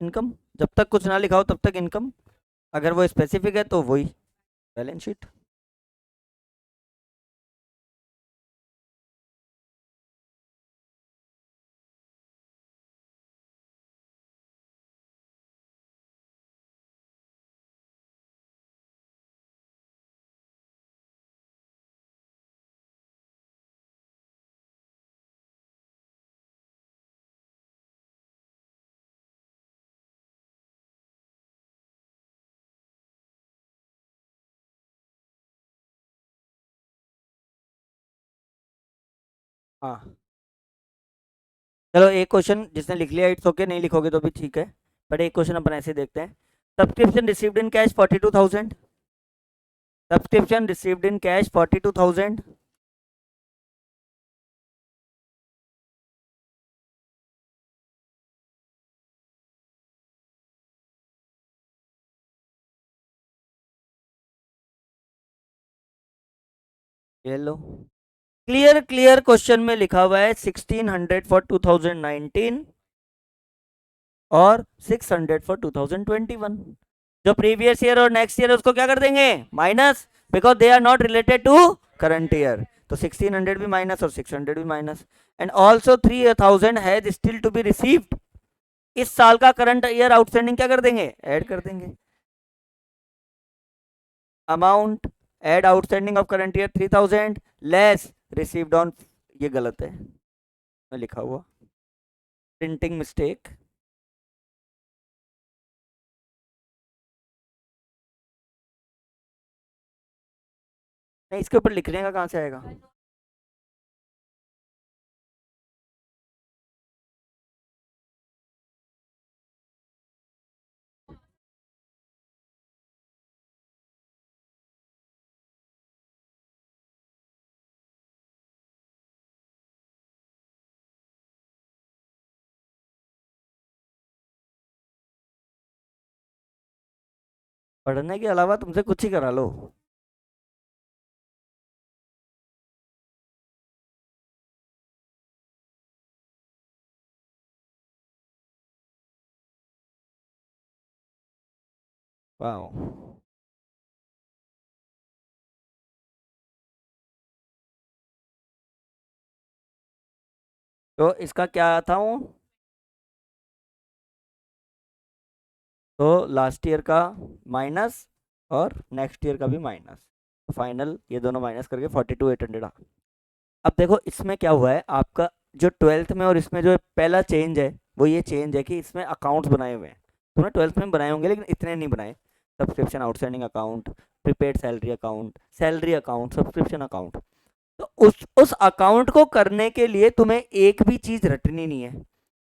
Income, जब तक कुछ ना लिखा हो तब तक इनकम, अगर वो स्पेसिफिक है तो वही बैलेंस शीट। हाँ, चलो एक क्वेश्चन जिसने लिख लिया इट्स ओके, नहीं लिखोगे तो भी ठीक है, बट एक क्वेश्चन अपन ऐसे देखते हैं। Subscription received in cash 42,000। Subscription received in cash 42,000। ये लो, क्लियर क्लियर क्वेश्चन में लिखा हुआ है 1600 फॉर 2019 और 600 फॉर 2021। जो प्रीवियस ईयर और नेक्स्ट ईयर उसको क्या कर देंगे, minus, because they are not related to current year. तो 1600 भी माइनस और 600 भी minus. And also 3000 has still to be received. इस साल का करंट ईयर आउटस्टैंडिंग क्या कर देंगे, ऐड कर देंगे। Amount add outstanding of current year 3000 less received on, ये गलत है मैं लिखा हुआ, प्रिंटिंग मिस्टेक। नहीं, इसके ऊपर लिखने का कहाँ से आएगा। पढ़ने के अलावा तुमसे कुछ ही करा लो। वाह, तो इसका क्या था वो, तो लास्ट ईयर का माइनस और नेक्स्ट ईयर का भी माइनस, तो फाइनल ये दोनों माइनस करके 42,800 आ। अब देखो इसमें क्या हुआ है आपका, जो ट्वेल्थ में और इसमें जो पहला चेंज है वो ये चेंज है कि इसमें अकाउंट्स बनाए हुए हैं। तुमने ट्वेल्थ में बनाए होंगे लेकिन इतने नहीं बनाए। Subscription outstanding account, prepaid salary account, subscription account. तो उस अकाउंट को करने के लिए तुम्हें एक भी चीज रटनी नहीं है,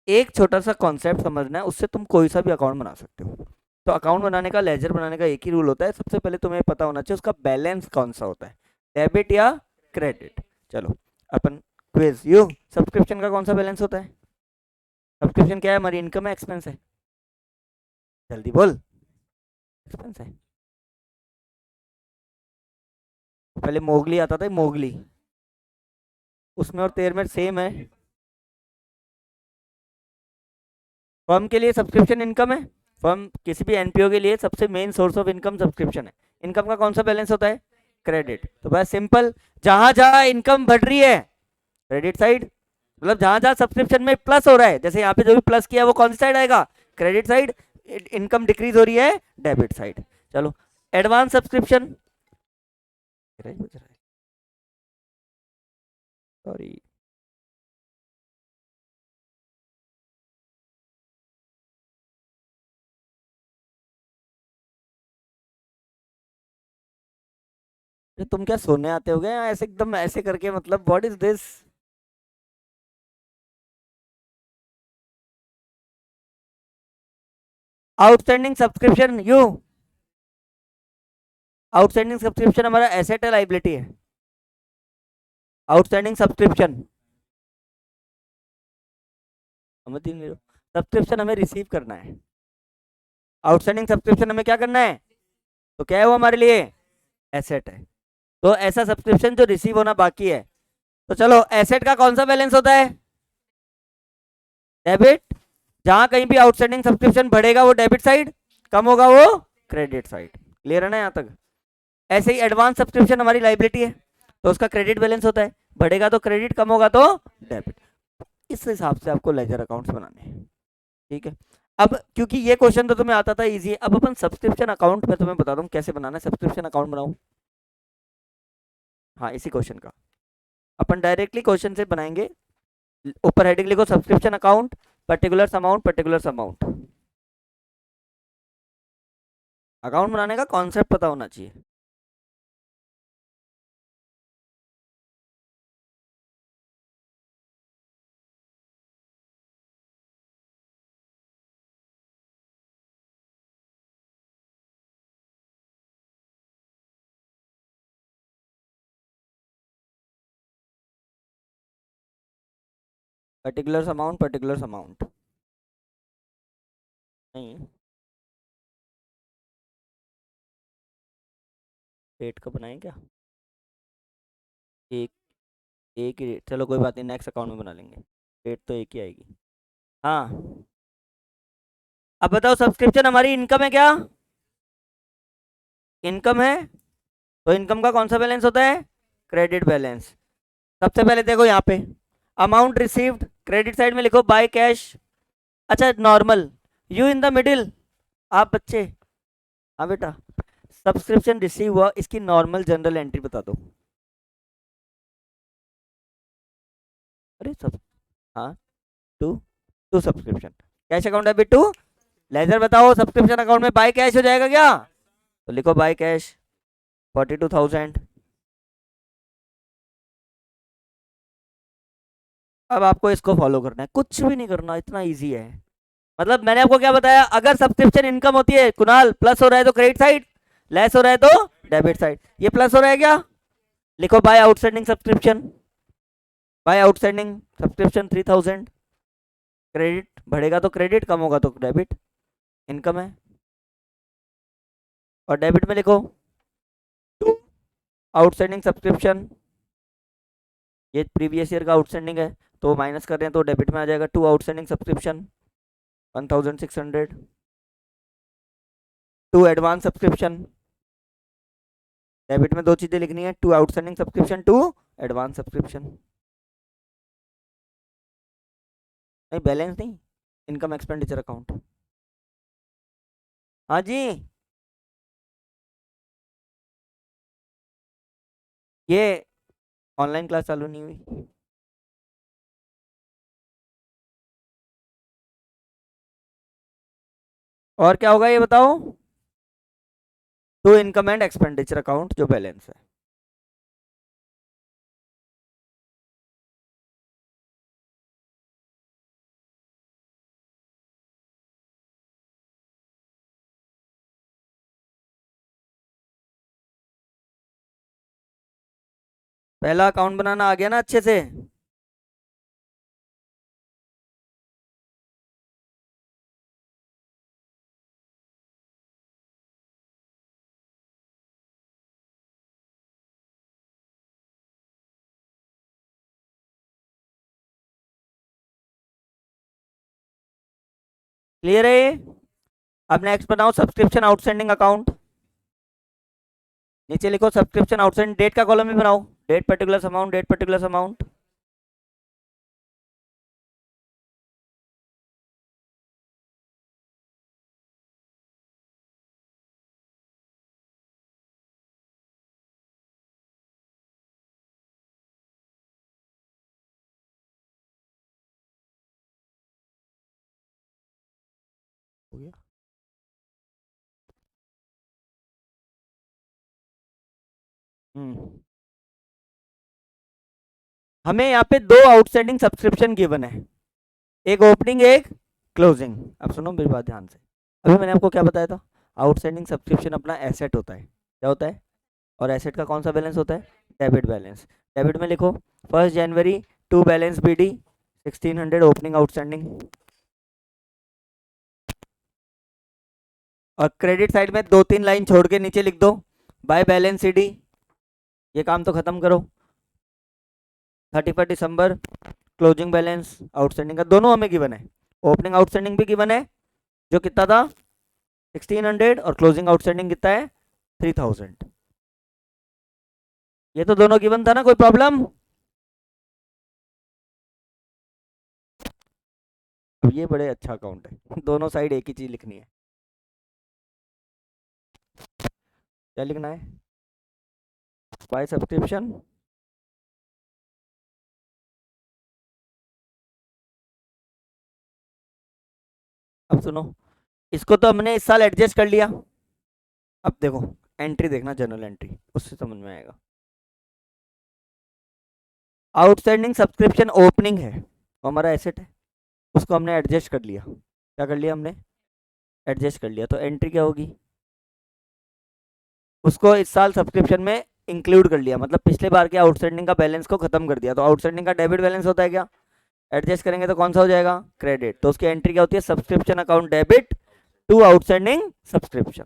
एक छोटा सा कॉन्सेप्ट समझना है, उससे तुम कोई सा भी अकाउंट बना सकते हो। तो अकाउंट बनाने का, लेजर बनाने का एक ही रूल होता है, सबसे पहले तुम्हें पता होना चाहिए उसका बैलेंस कौन सा होता है, डेबिट या क्रेडिट। चलो अपन क्विज यू, सब्सक्रिप्शन का कौन सा बैलेंस होता है, सब्सक्रिप्शन क्या है, हमारी इनकम है एक्सपेंस है, जल्दी बोल। एक्सपेंस है। पहले मोगली आता था, मोगली, उसमें और तेर में सेम है। फर्म के लिए सब्सक्रिप्शन इनकम है, फर्म किसी भी एनपीओ के लिए सबसे main source of income subscription है। इनकम का कौन सा बैलेंस होता है, क्रेडिट। तो बस सिंपल, जहां जहां इनकम बढ़ रही है क्रेडिट साइड, मतलब जहां जहां सब्सक्रिप्शन में प्लस हो रहा है, जैसे यहाँ पे जो भी प्लस किया है वो कौन सी साइड आएगा, क्रेडिट साइड। इनकम डिक्रीज हो रही है, डेबिट साइड। चलो, एडवांस सब्सक्रिप्शन, सॉरी, तुम क्या सोने आते हो गए ऐसे एकदम ऐसे करके, मतलब what is this. Outstanding subscription you, outstanding subscription हमारा एसेट है लाइबिलिटी है, आउटस्टैंडिंग सब्सक्रिप्शन, समझ नहीं रहे हो, सब्सक्रिप्शन हमें रिसीव करना है, आउटस्टैंडिंग सब्सक्रिप्शन हमें क्या करना है, तो क्या है वो हमारे लिए एसेट है। तो ऐसा सब्सक्रिप्शन जो रिसीव होना बाकी है, तो चलो एसेट का कौन सा बैलेंस होता है, डेबिट, जहां कहीं भी आउटस्टैंडिंग सब्सक्रिप्शन बढ़ेगा वो डेबिट साइड, कम होगा वो क्रेडिट साइड। क्लियर है ना यहाँ तक? ऐसे ही एडवांस सब्सक्रिप्शन हमारी लाइबिलिटी है, तो उसका क्रेडिट बैलेंस होता है, बढ़ेगा तो क्रेडिट, कम होगा तो डेबिट। इस हिसाब से आपको लेजर अकाउंट्स बनाने हैं। ठीक है। अब क्योंकि ये क्वेश्चन तो तुम्हें आता था इजी, अब अपन सब्सक्रिप्शन अकाउंट में तुम्हें बता दूं कैसे बनाना है सब्सक्रिप्शन अकाउंट बनाऊं। हाँ, इसी क्वेश्चन का अपन डायरेक्टली क्वेश्चन से बनाएंगे। ऊपर हेडिंग लिखो subscription account, particular amount, particular amount. Account बनाने का कॉन्सेप्ट पता होना चाहिए। पर्टिकुलर अमाउंट, पर्टिकुलर अमाउंट नहीं, डेट का बनाए क्या? एक, एक ही डेट, चलो कोई बात नहीं, नेक्स्ट अकाउंट में बना लेंगे, डेट तो एक ही आएगी। हाँ, अब बताओ सब्सक्रिप्शन हमारी इनकम है क्या? इनकम है, तो इनकम का कौन सा बैलेंस होता है? Credit balance. सबसे पहले देखो यहाँ पे अमाउंट रिसीव्ड, क्रेडिट साइड में लिखो बाय कैश। अच्छा normal, you in the middle, आप बच्चे, हाँ बेटा, सब्सक्रिप्शन रिसीव हुआ, इसकी नॉर्मल जनरल एंट्री बता दो। अरे सब, हाँ, to, to subscription, cash account है टू, लेजर बताओ सब्सक्रिप्शन अकाउंट में बाय कैश हो जाएगा क्या? तो लिखो बाय कैश 42,000। अब आपको इसको फॉलो करना है, कुछ भी नहीं करना, इतना इजी है। मतलब मैंने आपको क्या बताया, अगर सब्सक्रिप्शन इनकम होती है कुणाल, प्लस हो रहा है तो क्रेडिट साइड, लेस हो रहा है तो डेबिट साइड। ये प्लस हो रहा है क्या? लिखो by outstanding subscription, by outstanding subscription 3,000, credit बढ़ेगा तो क्रेडिट, कम होगा तो डेबिट, इनकम है। और डेबिट में लिखो टू आउटस्टैंडिंग सब्सक्रिप्शन, ये प्रीवियस ईयर का आउटस्टैंडिंग है तो माइनस कर रहे हैं तो डेबिट में आ जाएगा, to outstanding subscription 1,600, to advance subscription, debit में दो चीजें लिखनी है, to outstanding subscription, to advance subscription. नहीं बैलेंस नहीं, इनकम एक्सपेंडिचर अकाउंट। हाँ जी, ये ऑनलाइन क्लास चालू नहीं हुई। और क्या होगा ये बताओ? To income and expenditure account जो बैलेंस है। पहला अकाउंट बनाना आ गया ना अच्छे से? क्लियर है ये? अब नेक्स्ट बनाओ सब्सक्रिप्शन आउटस्टैंडिंग अकाउंट। नीचे लिखो सब्सक्रिप्शन आउटस्टैंडिंग, डेट का कॉलम भी बनाओ, date particular amount, date particular amount. हो गया। हम्म, हमें यहाँ पे दो आउटस्टैंडिंग सब्सक्रिप्शन गिवन है, एक ओपनिंग एक क्लोजिंग। अब सुनो मेरी बात ध्यान से, अभी मैंने आपको क्या बताया था, आउटस्टैंडिंग सब्सक्रिप्शन अपना एसेट होता है, क्या होता है? और एसेट का कौन सा बैलेंस होता है? Debit balance. डेबिट में लिखो 1 जनवरी to balance BD 1,600 opening outstanding. और क्रेडिट साइड में दो तीन लाइन छोड़ के नीचे लिख दो बाय बैलेंस CD। ये काम तो खत्म करो, 31 दिसंबर क्लोजिंग बैलेंस आउटस्टैंडिंग का दोनों हमें गिवन है, ओपनिंग आउटस्टैंडिंग भी गिवन है, जो कितना था 1600, और क्लोजिंग आउटस्टैंडिंग कितना है 3000। ये तो दोनों गिवन था ना, कोई प्रॉब्लम? अब ये बड़े अच्छा अकाउंट है दोनों साइड एक ही चीज लिखनी है। क्या लिखना है? By subscription. अब सुनो, इसको तो हमने इस साल एडजस्ट कर लिया। अब देखो एंट्री देखना, जनरल एंट्री, उससे समझ में आएगा। आउटस्टैंडिंग सब्सक्रिप्शन ओपनिंग है, वो हमारा एसेट है, उसको हमने एडजस्ट कर लिया। क्या कर लिया हमने? एडजस्ट कर लिया। तो एंट्री क्या होगी? उसको इस साल सब्सक्रिप्शन में इंक्लूड कर लिया, मतलब पिछले बार के आउटस्टैंडिंग का बैलेंस को खत्म कर दिया। तो आउटस्टैंडिंग का डेबिट बैलेंस होता है क्या? एडजस्ट करेंगे तो कौन सा हो जाएगा? क्रेडिट। तो उसकी एंट्री क्या होती है? Subscription account debit to outstanding subscription.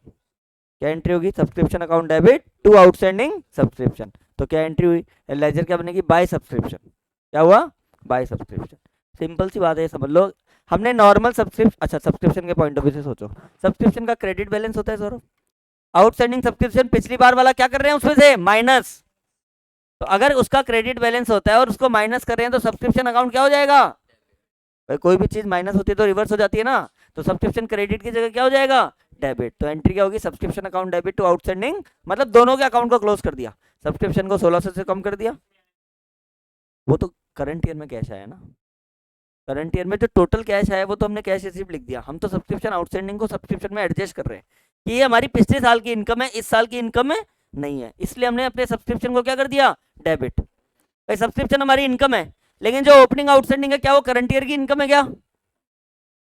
क्या एंट्री होगी? Subscription account debit to outstanding subscription. तो क्या एंट्री हुई? लेजर क्या बनेगी? By subscription. क्या हुआ? Bye subscription. सिंपल सी बात है, समझ लो। हमने नॉर्मल सब्सक्रिप्शन, अच्छा सब्सक्रिप्शन के पॉइंट ऑफ व्यू से सोचो, सब्सक्रिप्शन का क्रेडिट बैलेंस होता है सौरभ। आउटस्टैंडिंग सब्सक्रिप्शन पिछली बार वाला क्या कर रहे हैं उसमें से माइनस। तो अगर उसका क्रेडिट बैलेंस होता है और उसको माइनस कर रहे हैं तो सब्सक्रिप्शन अकाउंट क्या हो जाएगा? भाई कोई भी चीज माइनस होती है तो रिवर्स हो जाती है ना। तो सब्सक्रिप्शन क्रेडिट की जगह क्या हो जाएगा? डेबिट। तो एंट्री क्या होगी? Subscription account debit to outstanding, मतलब दोनों के अकाउंट को क्लोज कर दिया। सब्सक्रिप्शन को 1600 से कम कर दिया। वो तो करंट ईयर में कैश आया ना, करंट ईयर में जो टोटल कैश आया वो तो हमने कैश रिसीव लिख दिया। हम तो सब्सक्रिप्शन आउटस्टैंडिंग को सब्सक्रिप्शन में एडजस्ट कर रहे हैं कि ये हमारी पिछले साल की इनकम है, इस साल की इनकम है नहीं है, इसलिए हमने अपने सब्सक्रिप्शन को क्या कर दिया? डेबिट। भाई सब्सक्रिप्शन हमारी इनकम है, लेकिन जो ओपनिंग आउटस्टैंडिंग है क्या वो करंट ईयर की इनकम है क्या?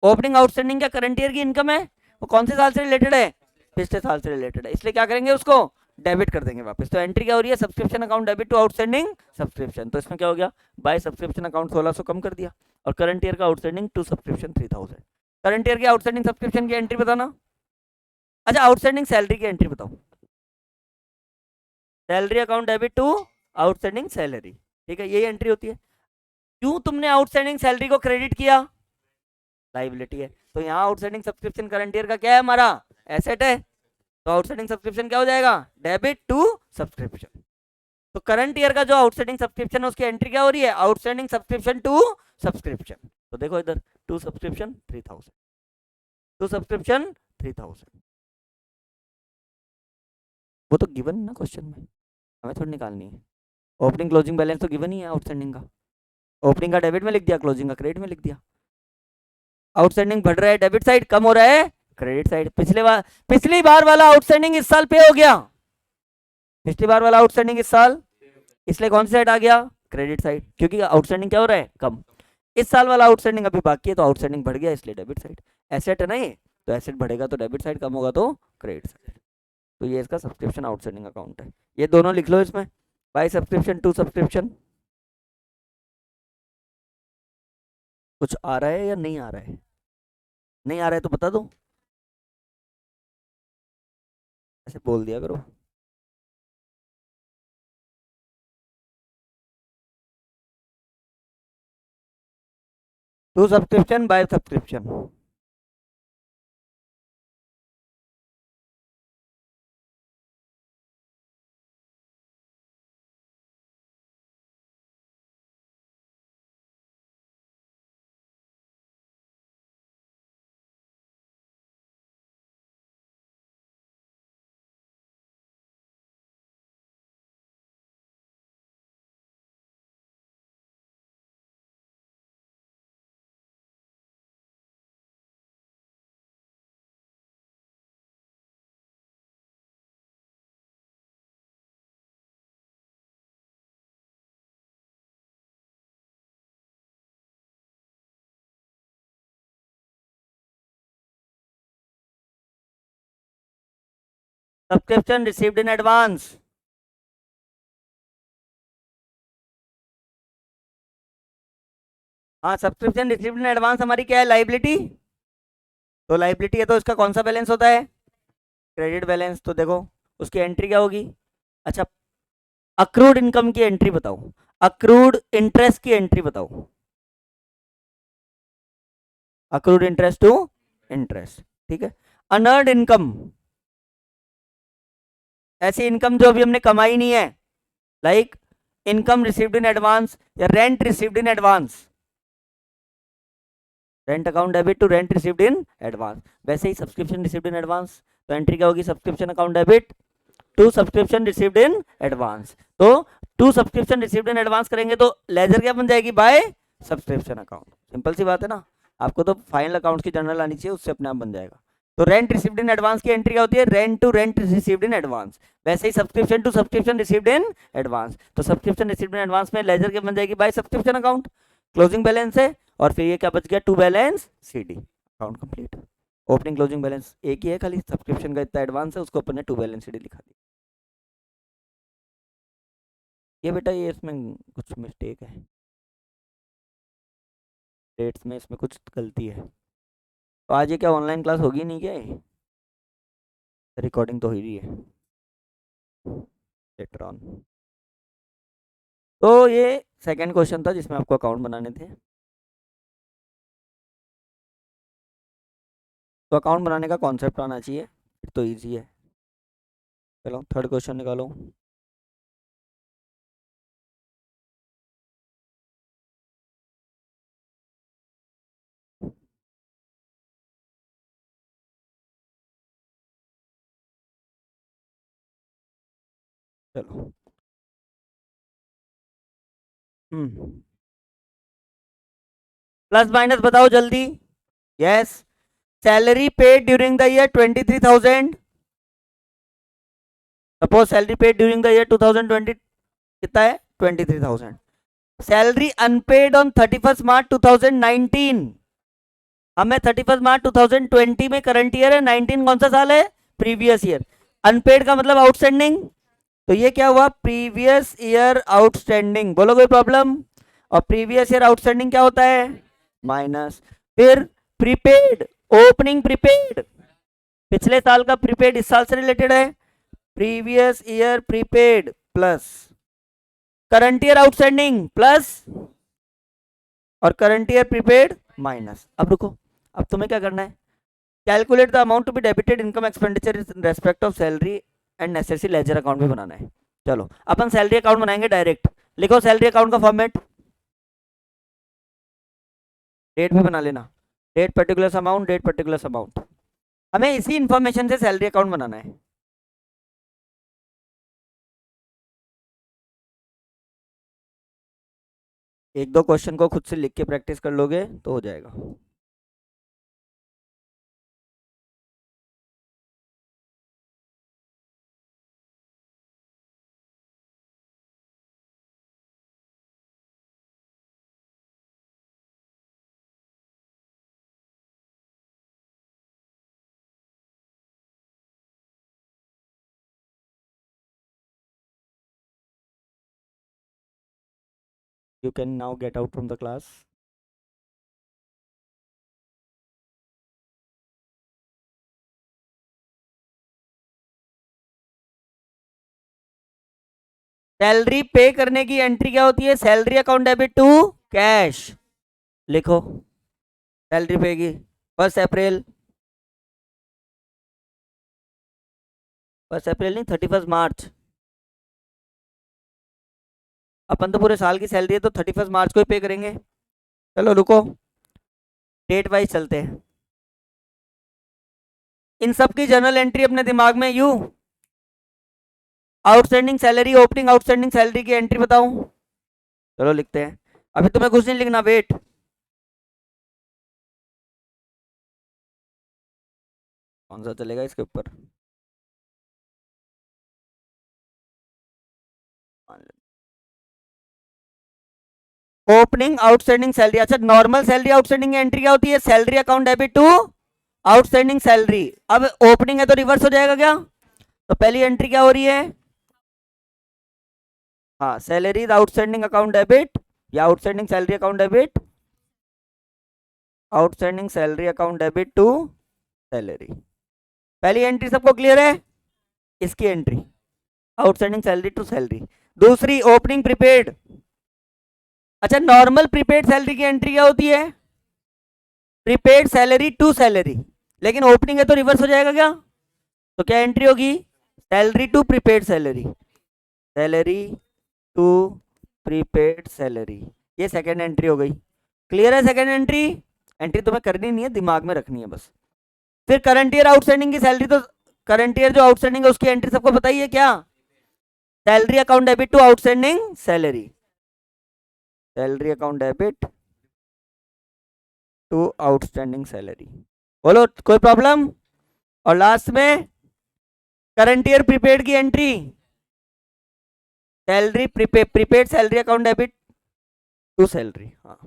ओपनिंग आउटस्टैंडिंग क्या करंट ईयर की इनकम है? वो कौन से साल से रिलेटेड है? पिछले साल से रिलेटेड है, इसलिए क्या करेंगे? उसको डेबिट कर देंगे वापस। तो एंट्री क्या हो रही है? Subscription account debit to outstanding subscription. तो इसमें क्या हो गया? बाय सब्सक्रिप्शन अकाउंट 1600 कम कर दिया, और करंट ईयर का outstanding to subscription 3000। Current year की आउटस्टैंडिंग सब्सक्रिप्शन की एंट्री बताना। अच्छा आउटस्टैंडिंग सैलरी की एंट्री बताओ। Salary account debit to outstanding salary, ठीक है, यही एंट्री होती है। क्यों तुमने आउटस्टैंडिंग सैलरी को क्रेडिट किया? लाइबिलिटी है। तो यहाँ आउटस्टैंडिंग सब्सक्रिप्शन करंट ईयर का क्या है? हमारा एसेट है। तो आउटस्टैंडिंग सब्सक्रिप्शन क्या हो जाएगा? Debit to subscription. तो करंट ईयर का जो आउटस्टैंडिंग सब्सक्रिप्शन है उसकी एंट्री क्या हो रही है? Outstanding subscription to subscription. तो देखो इधर, टू सब्सक्रिप्शन 3000, टू सब्सक्रिप्शन 3000। वो तो गिवन है ना क्वेश्चन में, हमें थोड़ी निकालनी है। ओपनिंग क्लोजिंग बैलेंस तो गिवन ही है आउटस्टैंडिंग का। ओपनिंग का डेबिट में लिख दिया, क्लोजिंग का क्रेडिट में लिख दिया। आउटस्टैंडिंग बढ़ रहा है डेबिट साइड, कम हो रहा है क्रेडिट साइड। पिछली बार वाला आउटस्टैंडिंग इस साल पे हो गया, पिछली बार वाला आउटस्टैंडिंग इस साल, इसलिए कौन सी साइड आ गया? क्रेडिट साइड, क्योंकि आउटस्टैंडिंग क्या हो रहा है? कम। इस साल वाला आउटस्टैंडिंग अभी बाकी है तो आउटस्टैंडिंग बढ़ गया, इसलिए डेबिट साइड। एसेट है ना ये, तो एसेट बढ़ेगा तो डेबिट साइड, कम होगा तो क्रेडिट साइड। तो ये इसका सब्सक्रिप्शन आउटस्टैंडिंग अकाउंट है। ये दोनों लिख लो इसमें, बाय सब्सक्रिप्शन टू सब्सक्रिप्शन। कुछ आ रहा है या नहीं आ रहा है? नहीं आ रहा है तो बता दो, ऐसे बोल दिया करो। To subscription by subscription. Subscription received in advance. हाँ सब्सक्रिप्शन रिसीव्ड इन एडवांस हमारी क्या है? लाइबिलिटी। तो लाइबिलिटी है तो इसका कौन सा बैलेंस होता है? Credit balance. तो देखो उसकी एंट्री क्या होगी? अच्छा अक्रूड इनकम की एंट्री बताओ, अक्रूड इंटरेस्ट की एंट्री बताओ। अक्रूड इंटरेस्ट टू इंटरेस्ट, ठीक है। अनअर्न्ड इनकम, ऐसी इनकम जो अभी हमने कमाई नहीं है, like income received in advance या rent received in advance, rent account debit to rent received in advance. वैसे ही सब्सक्रिप्शन रिसीव्ड इन एडवांस, तो एंट्री क्या होगी, subscription account debit to subscription received in advance. तो to subscription received in advance करेंगे तो ledger क्या बन जाएगी, बाय सब्सक्रिप्शन अकाउंट। सिंपल सी बात है ना, आपको तो फाइनल अकाउंट की जर्नल आनी चाहिए, उससे अपने आप बन जाएगा। तो रेंट रिसीव्ड इन एडवांस की एंट्री क्या होती है, rent to rent received in advance. वैसे ही subscription to subscription received in advance, तो सब्सक्रिप्शन रिसीव्ड इन एडवांस में लेजर क्या बन जाएगी, by subscription account. Closing balance है, और फिर ये क्या बच गया, to balance CD, account complete. Opening closing balance एक ही है, खाली सब्सक्रिप्शन का इतना एडवांस है, उसको अपन ने टू बैलेंस सीडी लिखा दिया। ये बेटा ये इसमें कुछ मिस्टेक है, डेट्स में इसमें कुछ गलती है। तो आज ये क्या ऑनलाइन क्लास होगी नहीं क्या, रिकॉर्डिंग तो हो ही रही है लेटर ऑन। तो ये सेकंड क्वेश्चन था जिसमें आपको अकाउंट बनाने थे। तो अकाउंट बनाने का कॉन्सेप्ट आना चाहिए, फिर तो इजी है। चलो थर्ड क्वेश्चन निकालो। चलो प्लस माइनस बताओ जल्दी। Yes, salary paid during the year 23,000। Suppose salary paid during the year 2020 कितना है, 23,000। सैलरी अनपेड ऑन 31 मार्च 2019। हमें 31 मार्च 2020 में करंट ईयर है, 19 कौन सा साल है, प्रीवियस ईयर। अनपेड का मतलब आउटस्टैंडिंग, तो ये क्या हुआ, प्रीवियस ईयर आउटस्टैंडिंग। बोलो कोई प्रॉब्लम। और प्रीवियस ईयर आउटस्टैंडिंग क्या होता है, माइनस। फिर प्रीपेड, ओपनिंग प्रीपेड, पिछले साल का प्रीपेड इस साल से रिलेटेड है, previous year prepaid plus current year outstanding plus, और करंट ईयर प्रीपेड माइनस। अब रुको, अब तुम्हें क्या करना है, calculate the amount to be debited income expenditure in respect of salary and necessary ledger account भी बनाना है। चलो अपन सैलरी अकाउंट बनाएंगे डायरेक्ट। लिखो सैलरी अकाउंट का फॉर्मेट, डेट भी बना लेना, date particular amount, date particular amount. हमें इसी इंफॉर्मेशन से सैलरी अकाउंट बनाना है। एक दो क्वेश्चन को खुद से लिख के प्रैक्टिस कर लोगे तो हो जाएगा। You can now get out from the class. Salary pay करने की एंट्री क्या होती है, salary account debit to cash. लिखो सैलरी पे की 1 अप्रैल, 1 अप्रैल नहीं 31 मार्च। अपन तो पूरे साल की सैलरी है तो 31 मार्च को ही पे करेंगे। चलो रुको, डेट वाइज चलते हैं। इन सब की जनरल एंट्री अपने दिमाग में you, outstanding salary, opening outstanding salary की एंट्री बताऊं। चलो लिखते हैं, अभी तुम्हें कुछ नहीं लिखना, वेट। कौन सा चलेगा इसके ऊपर, ओपनिंग आउटस्टैंडिंग सैलरी। अच्छा नॉर्मल सैलरी आउटस्टैंडिंग एंट्री क्या होती है, salary account debit to outstanding salary. अब ओपनिंग है तो रिवर्स हो जाएगा क्या, तो पहली एंट्री क्या हो रही है, हाँ सैलरी आउटस्टैंडिंग अकाउंट डेबिट या outstanding salary account debit, outstanding salary account debit to salary. पहली एंट्री सबको क्लियर है, इसकी entry outstanding salary to salary. दूसरी ओपनिंग प्रीपेड। अच्छा नॉर्मल प्रीपेड सैलरी की एंट्री क्या होती है, प्रीपेड सैलरी टू सैलरी, लेकिन ओपनिंग है तो रिवर्स हो जाएगा क्या? तो क्या एंट्री होगी? Salary to prepaid salary, salary to prepaid salary, ये सेकेंड एंट्री हो गई। क्लियर है? सेकेंड एंट्री, एंट्री तुम्हें करनी नहीं है, दिमाग में रखनी है बस। फिर करंट ईयर आउटस्टैंडिंग की सैलरी, तो करंट ईयर जो आउटस्टैंडिंग है उसकी एंट्री सबको बताइए क्या? Salary account debit to outstanding salary, salary account debit to outstanding salary. बोलो कोई प्रॉब्लम? और लास्ट में करंट ईयर प्रीपेड की entry, salary prepaid salary account debit to salary. हाँ,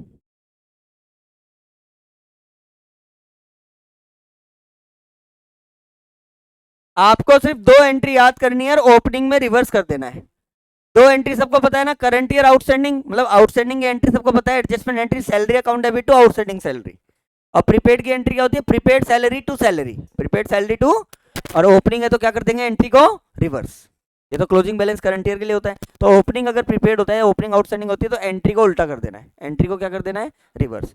आपको सिर्फ दो एंट्री याद करनी है और ओपनिंग में रिवर्स कर देना है। दो एंट्री सबको पता है ना, करंट ईयर आउटस्टैंडिंग, मतलब आउटस्टैंडिंग एंट्री सबको पता है, adjustment entry salary account debit to outstanding salary. और प्रीपेड की एंट्री क्या होती है? Prepaid salary to salary, prepaid salary to, और ओपनिंग है तो क्या कर देंगे? एंट्री को रिवर्स। ये तो क्लोजिंग बैलेंस करंट ईयर के लिए होता है, तो ओपनिंग अगर प्रीपेड होता है, ओपनिंग आउटस्टैंडिंग होती है, तो एंट्री को उल्टा कर देना है, एंट्री को क्या कर देना है? रिवर्स।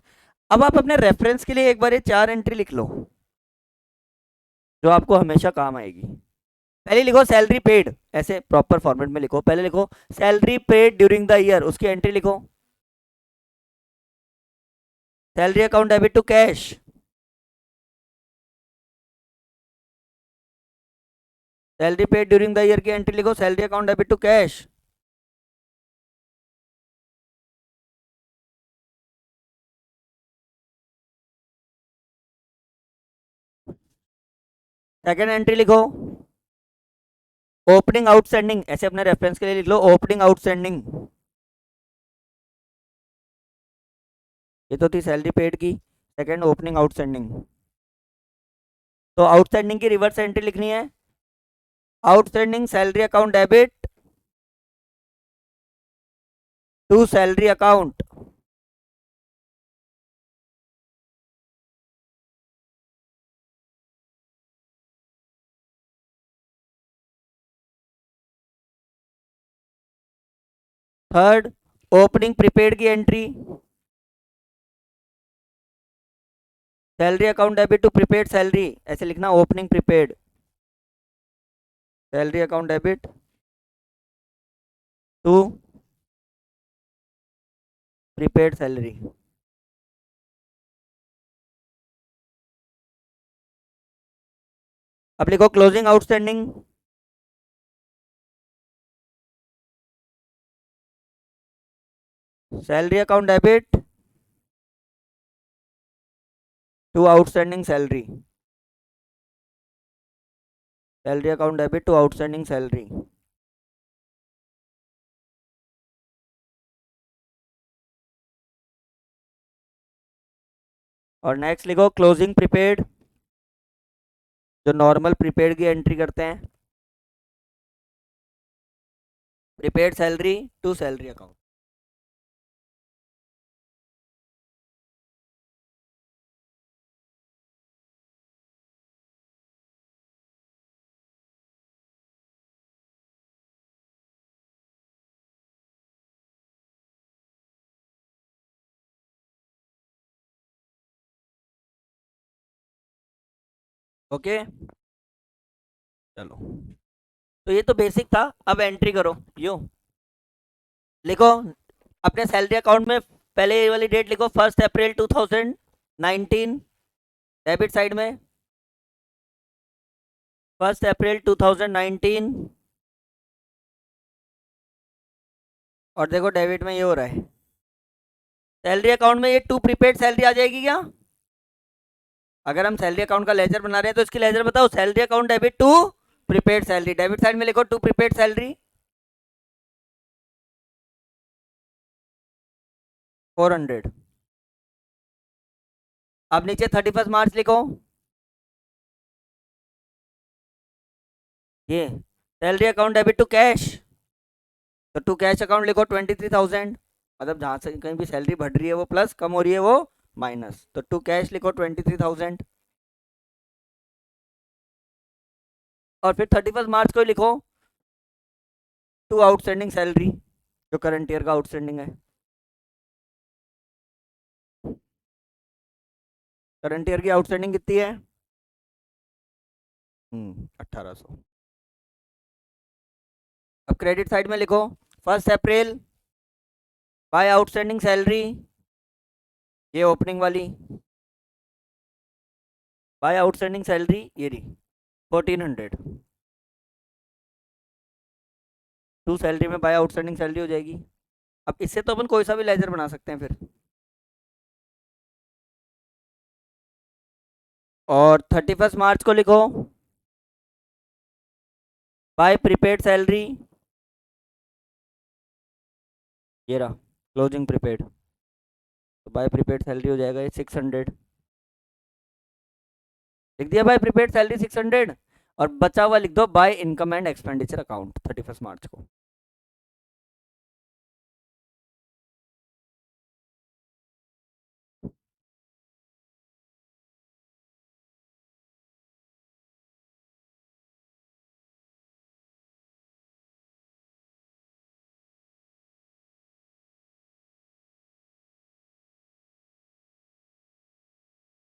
अब आप अपने रेफरेंस के लिए एक बार ये चार एंट्री लिख लो, जो आपको हमेशा काम आएगी। पहले लिखो सैलरी पेड, ऐसे प्रॉपर फॉर्मेट में लिखो। पहले लिखो salary paid during the year, उसकी एंट्री लिखो। Salary account debit to cash, salary paid during the year की एंट्री लिखो, salary account debit to cash. Second entry लिखो ओपनिंग आउटस्टैंडिंग, ऐसे अपने रेफरेंस के लिए लिख लो ओपनिंग आउटस्टैंडिंग। ये तो थी सैलरी पेड की, सेकंड ओपनिंग आउटस्टैंडिंग। तो आउटस्टैंडिंग की रिवर्स एंट्री लिखनी है, outstanding salary account debit to salary account. Third opening prepaid की entry, salary account debit to prepaid salary, ऐसे लिखना opening prepaid salary account debit to prepaid salary. अब लिखो closing outstanding, salary account debit to outstanding salary, salary account debit to outstanding salary. और next लिखो closing prepaid, जो normal prepaid की entry करते हैं, prepaid salary to salary account. Okay, चलो, तो ये तो बेसिक था। अब एंट्री करो, यू लिखो अपने सैलरी अकाउंट में, पहले ये वाली डेट लिखो 1 अप्रैल 2019, डेबिट साइड में 1 अप्रैल 2019, और देखो डेबिट में ये हो रहा है, सैलरी अकाउंट में ये टू प्रीपेड सैलरी आ जाएगी क्या? अगर हम सैलरी अकाउंट का लेजर बना रहे हैं तो इसकी लेजर बताओ, salary account debit to prepaid salary, debit side में लिखो टू प्रीपेड सैलरी 400। अब नीचे 31 मार्च लिखो, ये salary account debit to cash, तो टू कैश अकाउंट लिखो 23,000, मतलब जहां से कहीं भी सैलरी बढ़ रही है वो प्लस, कम हो रही है वो माइनस, तो टू कैश लिखो 23,000। और फिर 31 मार्च को लिखो टू आउटस्टैंडिंग सैलरी, जो करंट ईयर का आउटस्टैंडिंग है, करंट ईयर की आउटस्टैंडिंग कितनी है? 1800। अब क्रेडिट साइड में लिखो 1 अप्रैल बाय आउटस्टैंडिंग सैलरी, ये ओपनिंग वाली, बाय आउटस्टैंडिंग सैलरी ये रही 1400। टू सैलरी में बाय आउटस्टैंडिंग सैलरी हो जाएगी। अब इससे तो अपन कोई सा भी लेजर बना सकते हैं फिर। और 31 मार्च को लिखो बाय प्रीपेड सैलरी, ये रहा क्लोजिंग प्रीपेड, तो बाय प्रीपेड सैलरी हो जाएगा ये 600। लिख दिया बाय प्रीपेड सैलरी 600। और बचा हुआ लिख दो by income and expenditure account 31 मार्च को।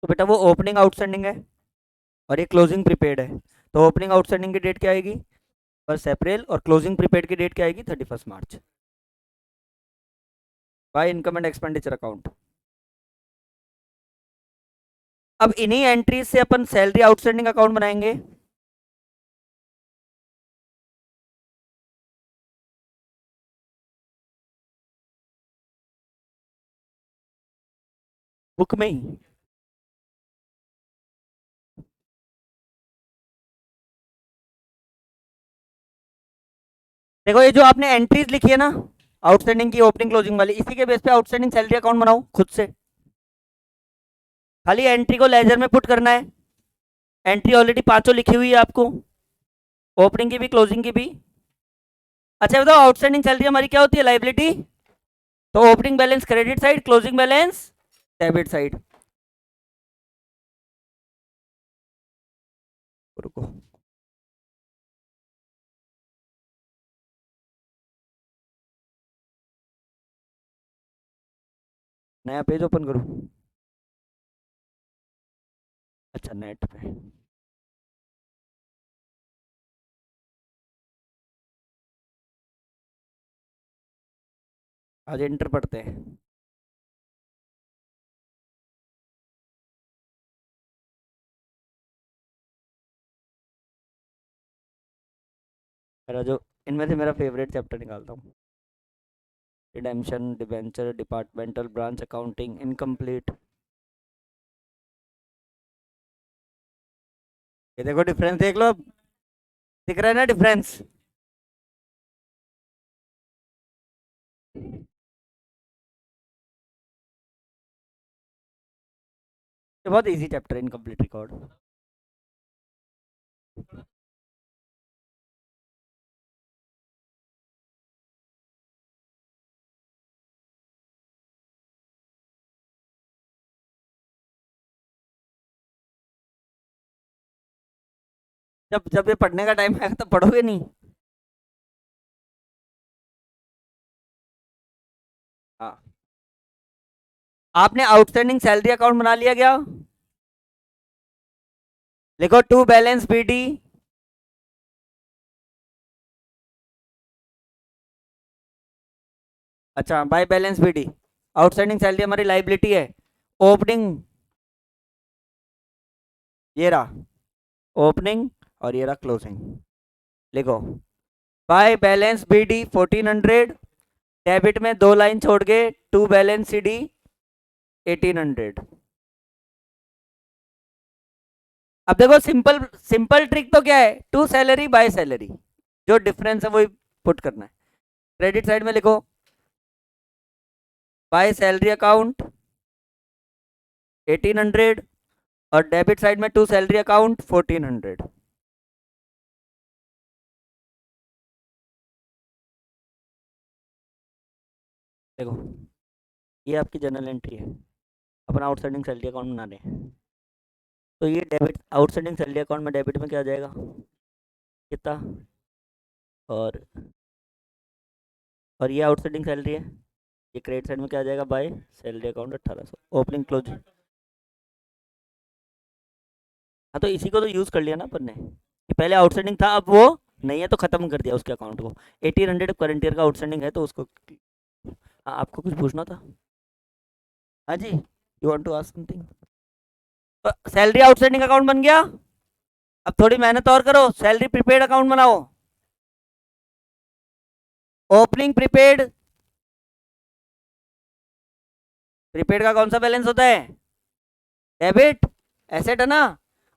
तो बेटा वो ओपनिंग आउटस्टैंडिंग है और ये क्लोजिंग प्रीपेड है, तो ओपनिंग आउटस्टैंडिंग की डेट क्या आएगी? 1 अप्रैल, और क्लोजिंग प्रीपेड की डेट क्या आएगी? 31 मार्च। By income and expenditure account. अब इन्हीं एंट्रीज से अपन सैलरी आउटस्टैंडिंग अकाउंट बनाएंगे। बुक में ही देखो, ये जो आपने एंट्रीज लिखी है ना आउटस्टैंडिंग की, ओपनिंग क्लोजिंग वाली, इसी के बेस पे आउटस्टैंडिंग सैलरी अकाउंट बनाओ खुद से। खाली एंट्री को लेजर में पुट करना है। एंट्री ऑलरेडी पांचों लिखी हुई है आपको, ओपनिंग की भी क्लोजिंग की भी। अच्छा बताओ, आउटस्टैंडिंग सैलरी हमारी क्या होती है? लाइबिलिटी। तो opening balance credit side, closing balance debit side. रुको, नया पेज ओपन करूँ? अच्छा, नेट पे। आज एंटर पढ़ते हैं। मेरा जो इनमें से मेरा फेवरेट चैप्टर निकालता हूँ। Redemption, debenture, departmental branch accounting, incomplete. ये देखो डिफरेंस देख लो अब, दिख रहा है ना डिफरेंस? ये बहुत इजी चैप्टर है, इनकम्प्लीट रिकॉर्ड। जब जब ये पढ़ने का टाइम आएगा तब पढ़ोगे नहीं। हाँ, आपने आउटस्टैंडिंग सैलरी अकाउंट बना लिया क्या? लिखो टू बैलेंस बीडी। अच्छा, by balance BD. Outstanding salary हमारी लाइबिलिटी है। ओपनिंग ये रहा ओपनिंग, और ये रहा क्लोजिंग। लिखो बाय बैलेंस बीडी 1400, डेबिट में दो लाइन छोड़ के टू बैलेंस सी डी 1800। अब देखो, सिंपल सिंपल ट्रिक तो क्या है? टू सैलरी बाय सैलरी, जो डिफरेंस है वही पुट करना है। क्रेडिट साइड में लिखो बाय सैलरी अकाउंट 1800, और डेबिट साइड में टू सैलरी अकाउंट 1400। देखो, ये आपकी जनरल एंट्री है, अपन आउटस्टैंडिंग सैलरी अकाउंट बना रहे हैं। तो ये डेबिट, आउटस्टैंडिंग सैलरी अकाउंट में डेबिट में क्या आ जाएगा? कितना? और ये आउटस्टैंडिंग सैलरी है, ये क्रेडिट साइड में क्या आ जाएगा? By salary account 1800, opening closing. हाँ तो इसी को तो यूज़ कर लिया ना अपन ने कि पहले आउटस्टैंडिंग था, अब वो नहीं है तो ख़त्म कर दिया उसके अकाउंट को। 1800 करंट ईयर का आउटस्टैंडिंग है तो उसको। हाँ आपको कुछ पूछना था। हाँ जी, you want to ask something. Salary outstanding account बन गया। अब थोड़ी मेहनत और करो, सैलरी प्रीपेड अकाउंट बनाओ। ओपनिंग प्रीपेड, प्रीपेड का कौन सा बैलेंस होता है? डेबिट, एसेट है ना।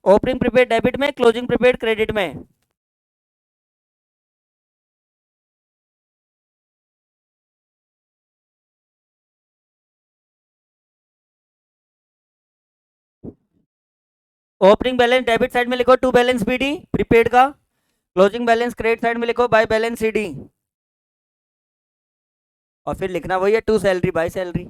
ओपनिंग प्रीपेड डेबिट में, क्लोजिंग प्रीपेड क्रेडिट में। ओपनिंग बैलेंस डेबिट साइड में लिखो टू बैलेंस बीडी प्रीपेड का। क्लोजिंग बैलेंस क्रेडिट साइड में लिखो बाय बैलेंस सीडी। और फिर लिखना वही है, टू सैलरी बाय सैलरी।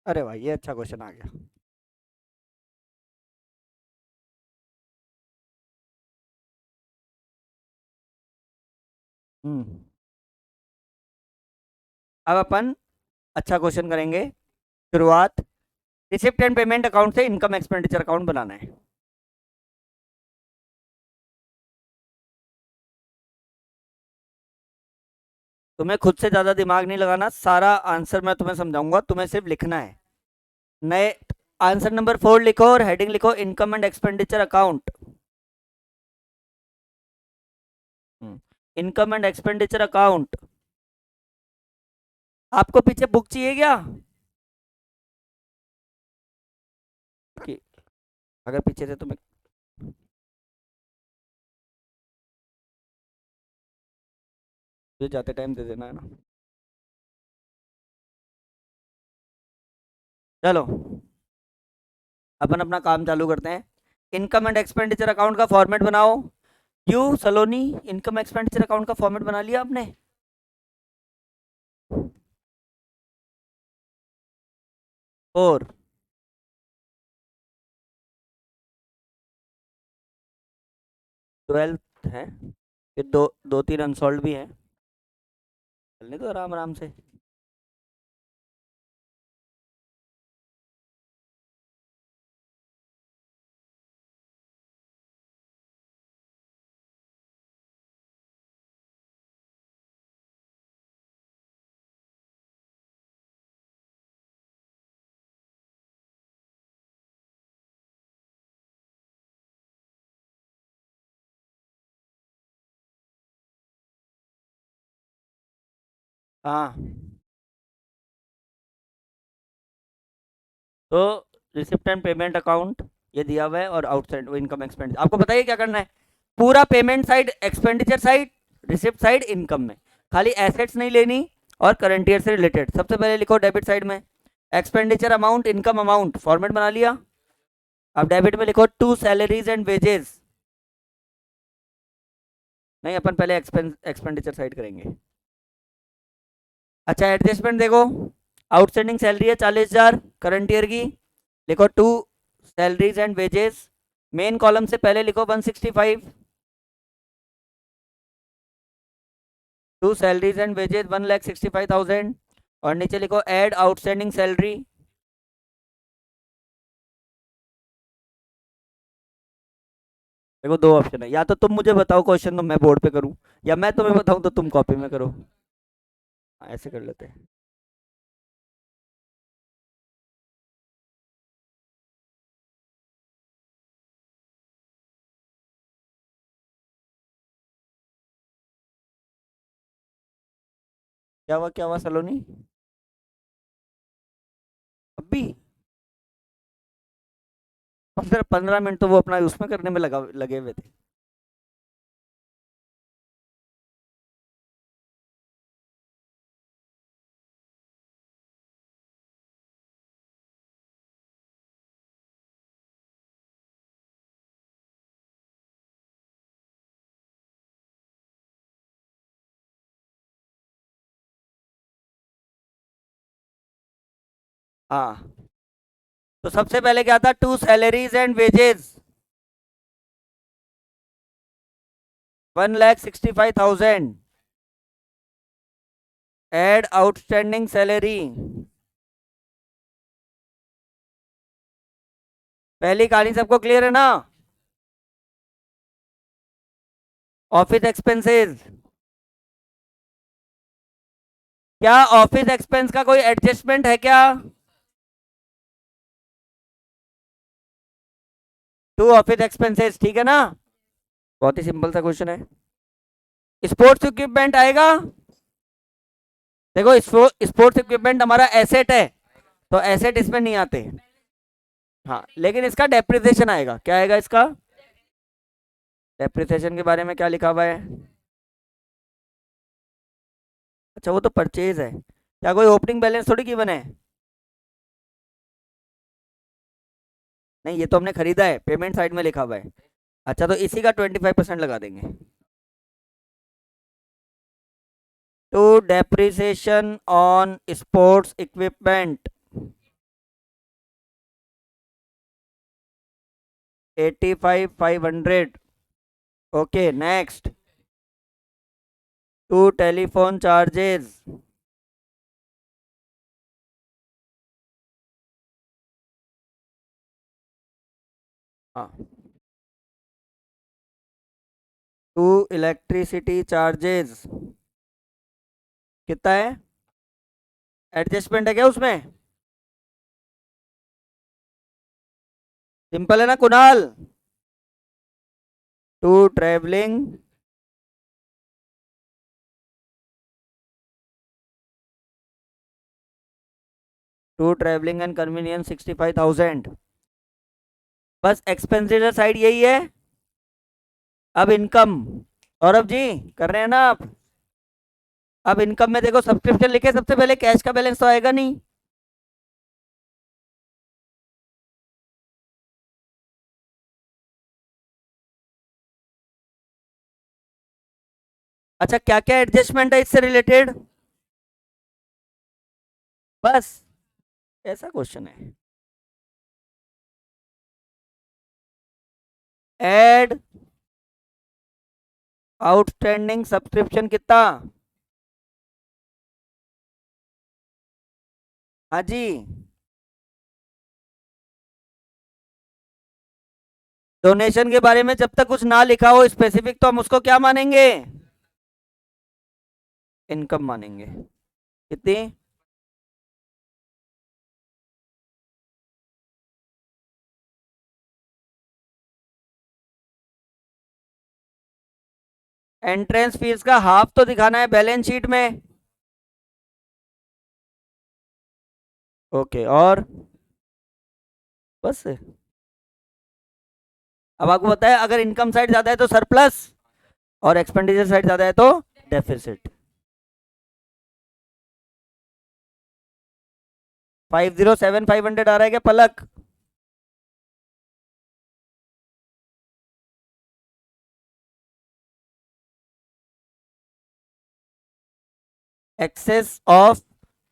अरे भाई ये अच्छा क्वेश्चन आ गया। हम्म। अब अपन अच्छा क्वेश्चन करेंगे। शुरुआत, रिसिप्ट एंड पेमेंट अकाउंट से इनकम एक्सपेंडिचर अकाउंट बनाना है। तुम्हें खुद से ज्यादा दिमाग नहीं लगाना, सारा आंसर मैं तुम्हें समझाऊंगा, तुम्हें सिर्फ लिखना है। नए आंसर नंबर 4 लिखो और हेडिंग लिखो income and expenditure account. Income and expenditure account. आपको पीछे बुक चाहिए क्या? कि अगर पीछे से तुम्हें, मुझे जाते टाइम दे देना है ना। चलो अपन अपना काम चालू करते हैं। इनकम एंड एक्सपेंडिचर अकाउंट का फॉर्मेट बनाओ। You Saloni, income expenditure account का फॉर्मेट बना लिया आपने? 4, 12 है। फिर दो दो तीन अनसॉल्व भी हैं, चलने दो आराम आराम से। हाँ तो रिसिप्ट एंड पेमेंट अकाउंट ये दिया हुआ है, और आउटसाइड इनकम एक्सपेंड, आपको बताइए क्या करना है। पूरा payment side expenditure side, receipt side income में, खाली एसेट्स नहीं लेनी। और करंट ईयर से रिलेटेड सबसे पहले लिखो डेबिट साइड में expenditure amount income amount, format बना लिया। अब डेबिट में लिखो टू सैलरीज एंड वेजेस। नहीं अपन पहले एक्सपेंडिचर साइड करेंगे। अच्छा एडजस्टमेंट देखो, आउटस्टैंडिंग सैलरी है 40,000 करंट ईयर की, लिखो to salaries and wages. Main column से पहले लिखो 165, टू सैलरीज एंड वेजेस 1,65,000। और नीचे लिखो ऐड आउटस्टैंडिंग सैलरी। देखो दो ऑप्शन है, या तो तुम मुझे बताओ क्वेश्चन तो मैं बोर्ड पे करूं, या मैं तुम्हें बताऊं तो तुम कॉपी में करो। हाँ, ऐसे कर लेते हैं। क्या हुआ सलोनी? अभी 15 मिनट तो वो अपना उसमें करने में लगे हुए थे। हाँ, तो सबसे पहले क्या था, to salaries and wages, 1,65,000, add outstanding salary. पहली कहानी सबको क्लियर है ना? ऑफिस एक्सपेंसेस, क्या ऑफिस एक्सपेंस का कोई एडजस्टमेंट है क्या? टू ऑफिस एक्सपेंसेस, ठीक है ना? बहुत ही सिंपल सा क्वेश्चन है। स्पोर्ट्स इक्विपमेंट आएगा। देखो, स्पोर्ट्स इक्विपमेंट हमारा एसेट है, तो एसेट इसमें नहीं आते। हाँ, लेकिन इसका डेप्रिसिएशन आएगा। क्या आएगा इसका? डेप्रिसिएशन के बारे में क्या लिखा हुआ है? अच्छा, वो तो परचेज है, क्या कोई ओपनिंग बैलेंस थोड़ी गिवन है? नहीं, ये तो हमने खरीदा है, पेमेंट साइड में लिखा हुआ है। अच्छा, तो इसी का 25% लगा देंगे। To depreciation on sports equipment 85,500। Okay, next. To telephone charges, हाँ, टू इलेक्ट्रिसिटी चार्जेस, कितना है? एडजस्टमेंट है क्या उसमें? सिंपल है ना Kunal? To travelling, to travelling and conveyance 65,000। बस एक्सपेंडिचर साइड यही है। अब इनकम, औरभ जी कर रहे हैं ना आप? अब इनकम में देखो, सब्सक्रिप्शन लिखे सबसे पहले, कैश का बैलेंस तो आएगा नहीं। अच्छा, क्या क्या एडजस्टमेंट है इससे रिलेटेड? बस, ऐसा क्वेश्चन है। एड आउटस्टैंडिंग सब्सक्रिप्शन कितना? हाँ जी। डोनेशन के बारे में जब तक कुछ ना लिखा हो स्पेसिफिक, तो हम उसको क्या मानेंगे? इनकम मानेंगे। कितनी? एंट्रेंस फीस का हाफ तो दिखाना है बैलेंस शीट में। ओके, और बस। अब आपको पता है, अगर इनकम साइड ज्यादा है तो सरप्लस, और एक्सपेंडिचर साइड ज्यादा है तो डेफिसिट। 507,500 आ रहा है क्या Palak? Excess of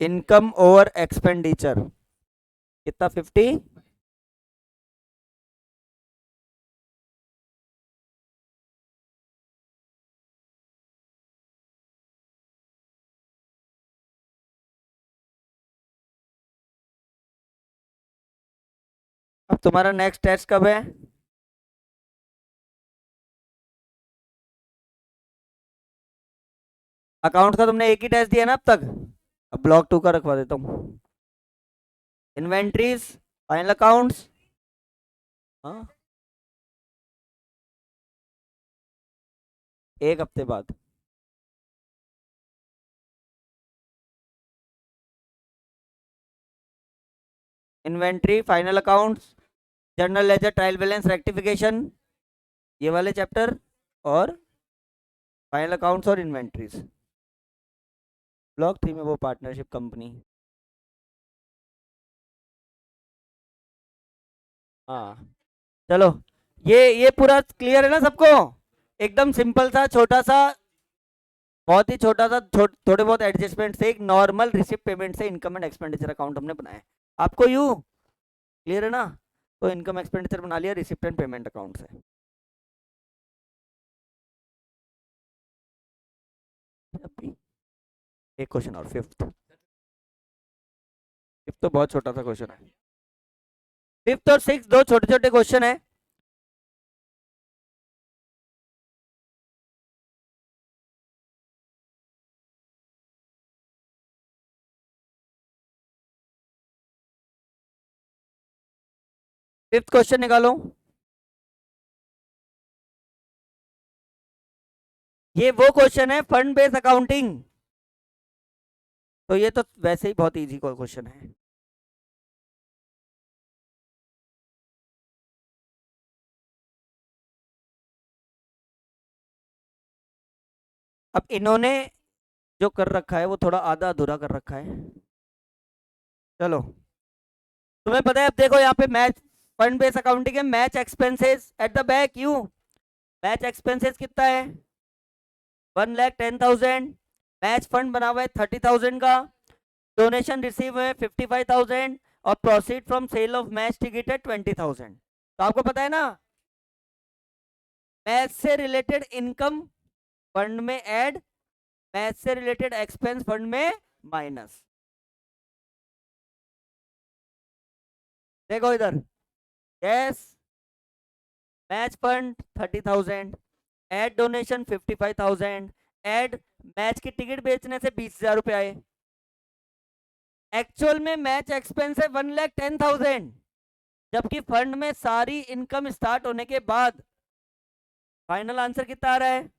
income over expenditure कितना? 50। अब तुम्हारा नेक्स्ट टेस्ट कब है? अकाउंट का तुमने एक ही टेस्ट दिया ना अब तक? अब ब्लॉक 2 का रखवा देता हूँ। Inventories, final accounts. हाँ, एक हफ्ते बाद। Inventory, final accounts, journal ledger, trial balance, rectification, ये वाले चैप्टर, और फाइनल अकाउंट्स और इन्वेंट्रीज। ब्लॉक 3 में वो पार्टनरशिप कंपनी। हाँ चलो, ये पूरा क्लियर है ना सबको? एकदम सिंपल सा, छोटा सा, बहुत ही छोटा सा, थोड़े बहुत एडजस्टमेंट से एक नॉर्मल रिसिप्ट पेमेंट से इनकम एंड एक्सपेंडिचर अकाउंट हमने बनाया। आपको यू क्लियर है ना? तो इनकम एक्सपेंडिचर बना लिया रिसिप्ट एंड पेमेंट अकाउंट से। अभी एक क्वेश्चन और, फिफ्थ। फिफ्थ तो बहुत छोटा सा क्वेश्चन है। फिफ्थ और सिक्स दो छोटे छोटे क्वेश्चन है। फिफ्थ क्वेश्चन निकालो। ये वो क्वेश्चन है फंड बेस्ड अकाउंटिंग, तो ये तो वैसे ही बहुत इजी क्वेश्चन है। अब इन्होंने जो कर रखा है वो थोड़ा आधा अधूरा कर रखा है। चलो, तुम्हें पता है, अब देखो यहाँ पे मैच फंड बेस्ड अकाउंटिंग है, match expenses at the back you. Match expenses कितना है? 1,10,000। मैच फंड बना हुआ है 30,000 का। डोनेशन रिसीव है 55,000, और proceed from sale of match ticket है 20,000। तो आपको पता है ना, मैच से रिलेटेड इनकम फंड में ऐड, मैच से रिलेटेड एक्सपेंस फंड में माइनस। देखो इधर, yes, match fund 30,000, add donation 55,000, add match की टिकट बेचने से 20,000 रुपए आए। एक्चुअल में मैच एक्सपेंस है 1,10,000, जबकि फंड में सारी इनकम स्टार्ट होने के बाद फाइनल आंसर कितना आ रहा है?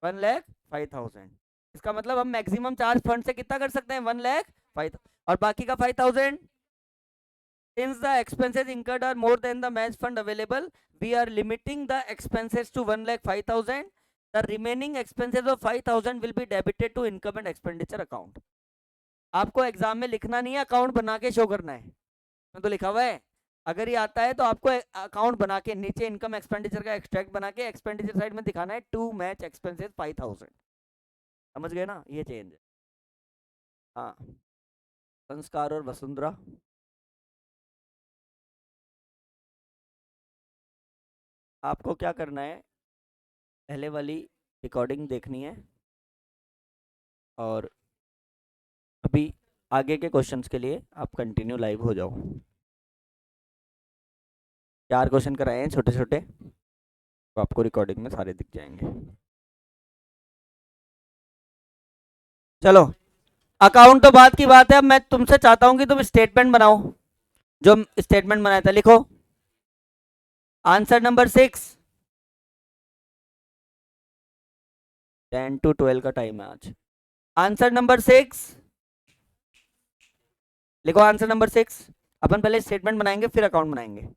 1,05,000। इसका मतलब हम मैक्सिमम चार्ज फंड से कितना कर सकते हैं? 1,05,000, और बाकी का 5,000, since the expenses incurred are more than the match fund available, we are limiting the expenses to 1,05,000. The remaining expenses of 5,000 will be debited to income and expenditure account. आपको exam में लिखना नहीं है, अकाउंट बना के show करना है। तो लिखा हुआ है, अगर ये आता है तो आपको अकाउंट बना के नीचे इनकम एक्सपेंडिचर का एक्सट्रैक्ट बना के एक्सपेंडिचर साइड में दिखाना है, टू मैच एक्सपेंसेस 5,000। समझ गए ना? ये चेंज है। हाँ, संस्कार और वसुंधरा। आपको क्या करना है, पहले वाली रिकॉर्डिंग देखनी है, और अभी आगे के क्वेश्चंस के लिए आप कंटिन्यू लाइव हो जाओ। 4 क्वेश्चन कराए हैं छोटे छोटे, तो आपको रिकॉर्डिंग में सारे दिख जाएंगे। चलो, अकाउंट तो बात की बात है, अब मैं तुमसे चाहता हूं कि तुम स्टेटमेंट बनाओ। जो स्टेटमेंट बनाया था लिखो। Answer number 6। 10 to 12 का टाइम है आज। आंसर नंबर 6 लिखो। आंसर नंबर 6, अपन पहले स्टेटमेंट बनाएंगे फिर अकाउंट बनाएंगे,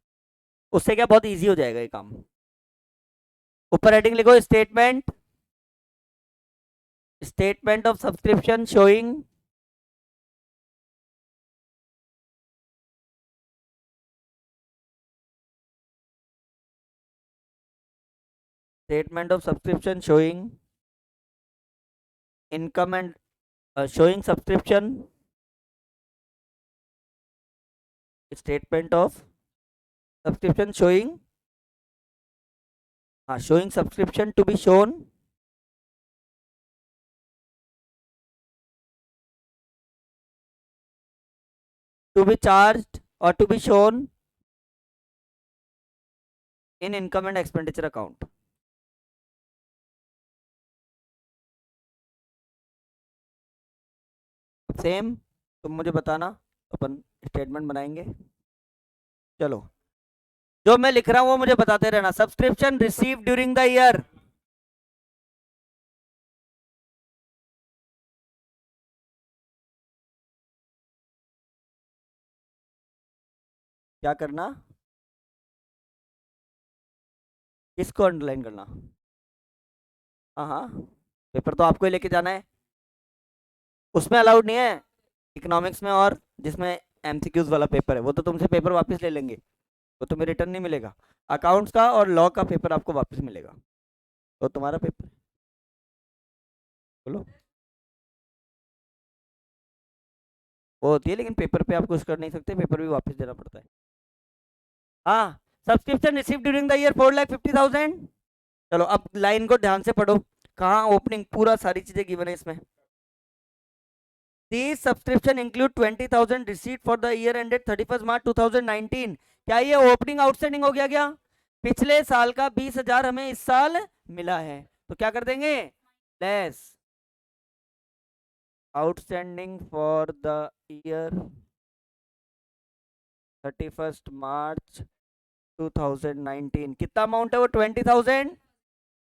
उससे क्या बहुत इजी हो जाएगा ये काम। ऊपर हेडिंग लिखो, statement, statement of subscription showing statement of subscription showing income and showing subscription, statement of subscription showing, showing subscription to be shown, to be charged or to be shown in income and expenditure account. Same तुम मुझे बताना, अपन statement बनाएंगे। चलो, जो मैं लिख रहा हूं वो मुझे बताते रहना। Subscription receive during the year, क्या करना, किसको अंडरलाइन करना? हाँ हाँ, पेपर तो आपको ही लेके जाना है, उसमें अलाउड नहीं है। इकोनॉमिक्स में और जिसमें एमसीक्यूज वाला पेपर है वो तो तुमसे पेपर वापस ले लेंगे, वो तुम्हें रिटर्न नहीं मिलेगा। अकाउंट्स का और लॉ का पेपर आपको वापस मिलेगा, तो तुम्हारा पेपर। बोलो। वो होती है, लेकिन पेपर पे आप कुछ कर नहीं सकते, पेपर भी वापस देना पड़ता है। हाँ, subscription receive during the year 4,50,000। चलो अब लाइन को ध्यान से पढ़ो, कहाँ ओपनिंग पूरा सारी चीजें गिवन है इसमें। These subscription include 20,000 receipt for the year ended 31st March 2019। क्या ये ओपनिंग आउटस्टैंडिंग हो गया क्या? पिछले साल का 20,000 हमें इस साल मिला है, तो क्या कर देंगे, less outstanding for the year 31st March 2019। कितना अमाउंट है वो, 20,000।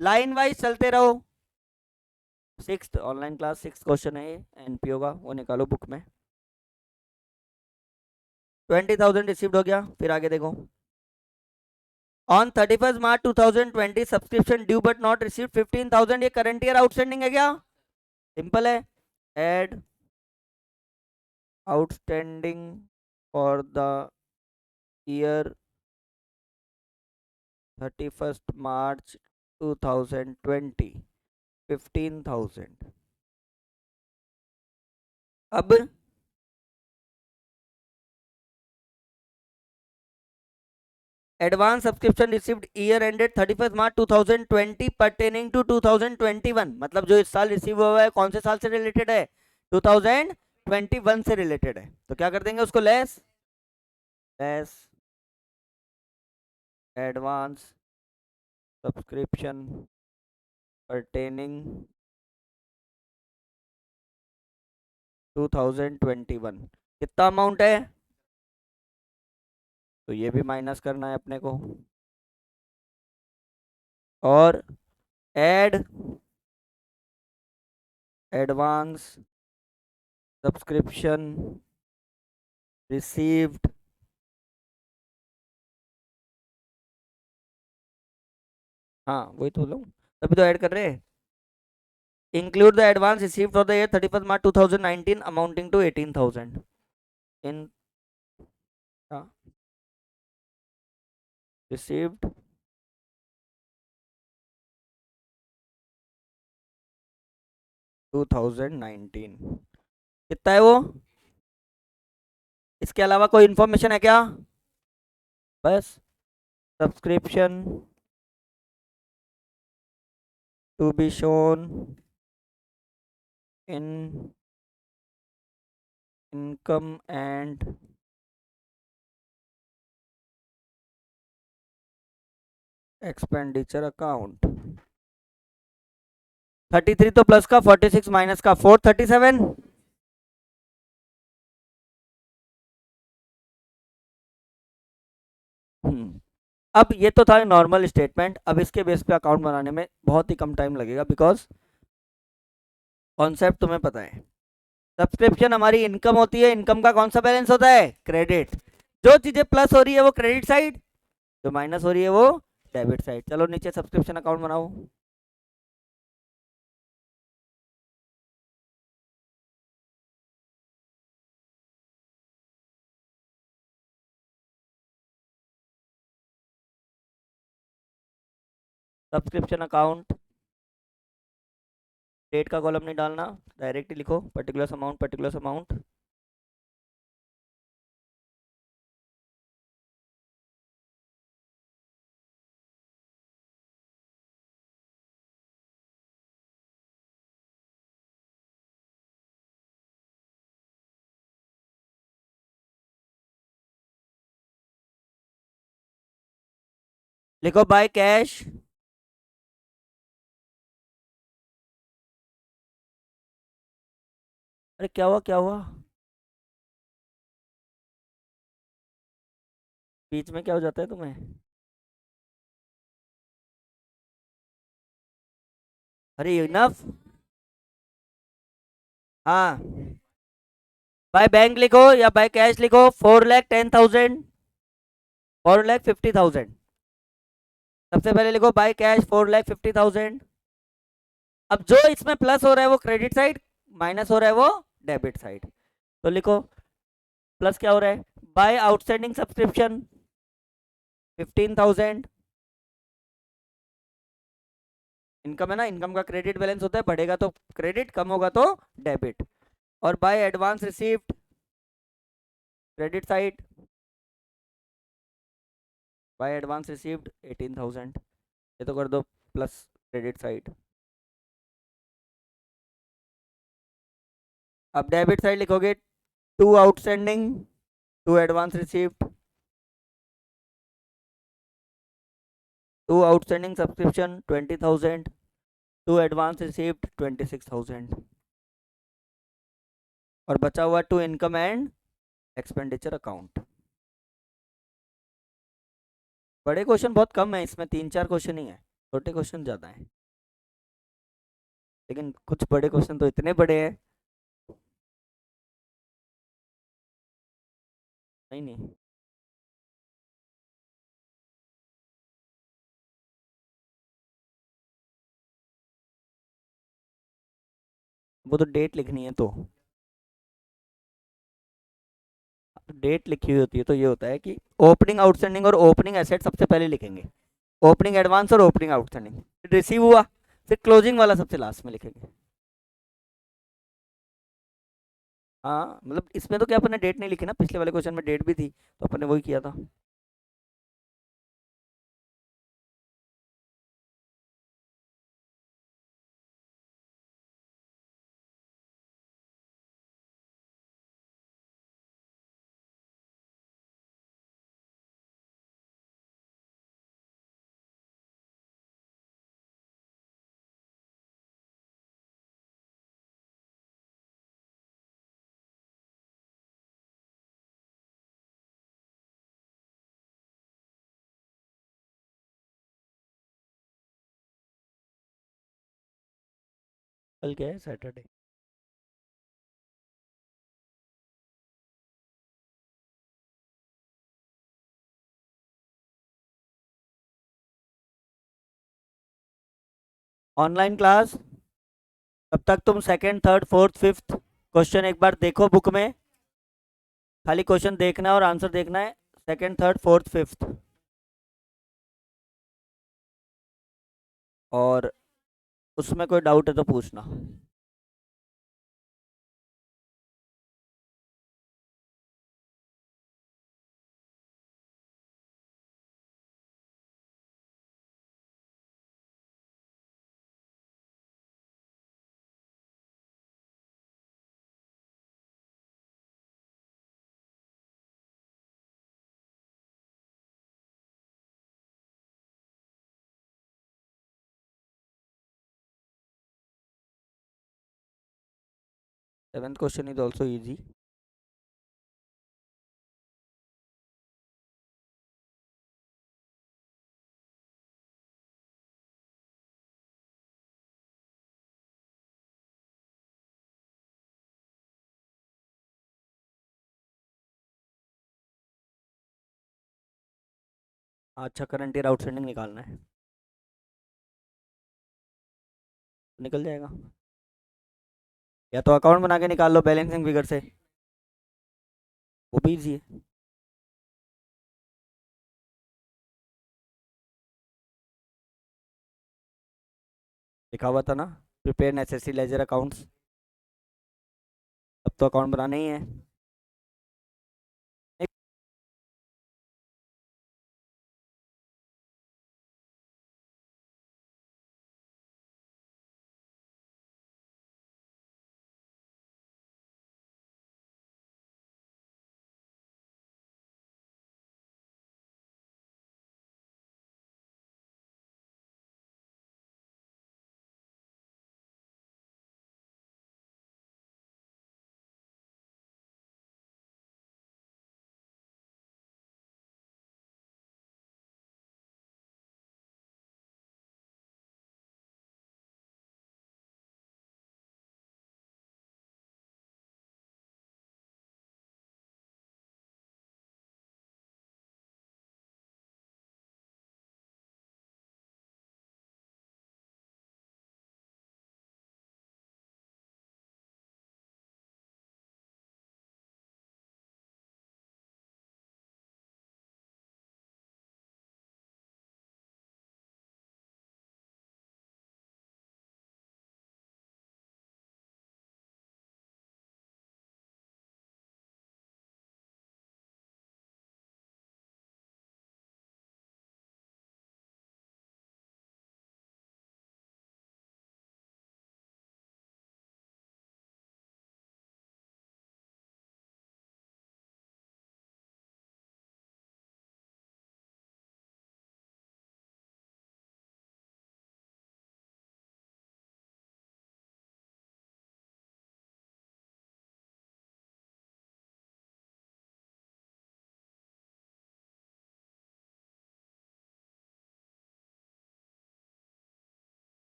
लाइन वाइज चलते रहो। Six online class, six question है ये एनपीओ का, वो निकालो बुक में। 20,000 रिसीव्ड हो गया, फिर आगे देखो। On 31st March 2020 subscription due but not receive 15,000। ये करंट ईयर आउटस्टैंडिंग है क्या? सिंपल है, add outstanding for the year 31st March 2020 15,000। अब advance subscription received year ended 31st March 2020 pertaining to 2021, मतलब जो इस साल रिसीव हुआ है कौन से साल से रिलेटेड है, 2021 से रिलेटेड है, तो क्या कर देंगे उसको, less less advance subscription pertaining 2021। कितना अमाउंट है, तो ये भी माइनस करना है अपने को, और एड एडवांस सब्सक्रिप्शन रिसीव्ड, हाँ वही तो बोला हूँ, तभी तो ऐड कर रहे हैं। Include the advance received for the year 31st March 2019 amounting to 18,000 in received 2019। कितना है वो, इसके अलावा कोई इंफॉर्मेशन है क्या? बस subscription to be shown in income and expenditure account. 33 तो प्लस का, 46 माइनस का 437। अब ये तो था नॉर्मल स्टेटमेंट, अब इसके बेस पे अकाउंट बनाने में बहुत ही कम टाइम लगेगा, बिकॉज कॉन्सेप्ट तुम्हें पता है। सब्सक्रिप्शन हमारी इनकम होती है, इनकम का कौन सा बैलेंस होता है, क्रेडिट। जो चीजें प्लस हो रही है वो क्रेडिट साइड, जो माइनस हो रही है वो डेबिट साइड। चलो नीचे सब्सक्रिप्शन अकाउंट बनाओ। सब्सक्रिप्शन अकाउंट, डेट का कॉलम नहीं डालना, डायरेक्ट ही लिखो पर्टिकुलर अमाउंट पर्टिकुलर अमाउंट। लिखो बाय कैश, अरे क्या हुआ क्या हुआ, बीच में क्या हो जाता है तुम्हें? अरे इनफ। हाँ, बाय बैंक लिखो या बाय कैश लिखो, 4,10,000। 4,50,000। सबसे पहले लिखो बाय कैश 4,50,000। अब जो इसमें प्लस हो रहा है वो क्रेडिट साइड, माइनस हो रहा है वो डेबिट साइड। तो लिखो प्लस क्या हो रहा है, बाय आउटस्टैंडिंग सब्सक्रिप्शन 15,000। इनकम है ना, इनकम का क्रेडिट बैलेंस होता है, बढ़ेगा तो क्रेडिट, कम होगा तो डेबिट। और by advance received credit side, by advance received 18,000। ये तो कर दो प्लस क्रेडिट साइड। अब डेबिट साइड लिखोगे to outstanding, to advance received, to outstanding subscription 20,000, to advance received 26,000। और बचा हुआ to income and expenditure account. बड़े क्वेश्चन बहुत कम है इसमें, 3-4 क्वेश्चन ही है, छोटे क्वेश्चन ज़्यादा हैं, लेकिन कुछ बड़े क्वेश्चन तो इतने बड़े हैं। नहीं नहीं, वो तो डेट लिखनी है, तो डेट लिखी हुई होती है तो ये होता है कि ओपनिंग आउटस्टैंडिंग और ओपनिंग एसेट सबसे पहले लिखेंगे, ओपनिंग एडवांस और ओपनिंग आउटस्टैंडिंग, फिर रिसीव हुआ, फिर क्लोजिंग वाला सबसे लास्ट में लिखेंगे। हाँ मतलब इसमें तो क्या अपन ने डेट नहीं लिखी ना, पिछले वाले क्वेश्चन में डेट भी थी तो अपन ने वही किया था। कल क्या है, सैटरडे। ऑनलाइन क्लास, तब तक तुम second third fourth fifth question एक बार देखो बुक में, खाली क्वेश्चन देखना है और आंसर देखना है, सेकंड थर्ड फोर्थ फिफ्थ। और उसमें कोई डाउट है तो पूछना। 7th question is also easy. अच्छा, करंट ईयर आउटस्टैंडिंग निकालना है, निकल जाएगा। या तो अकाउंट बना के निकाल लो बैलेंसिंग फिगर से, वो भी इजी है। लिखा हुआ था ना, प्रिपेयर नेसेसरी लेजर अकाउंट्स, अब तो अकाउंट बनाना ही है।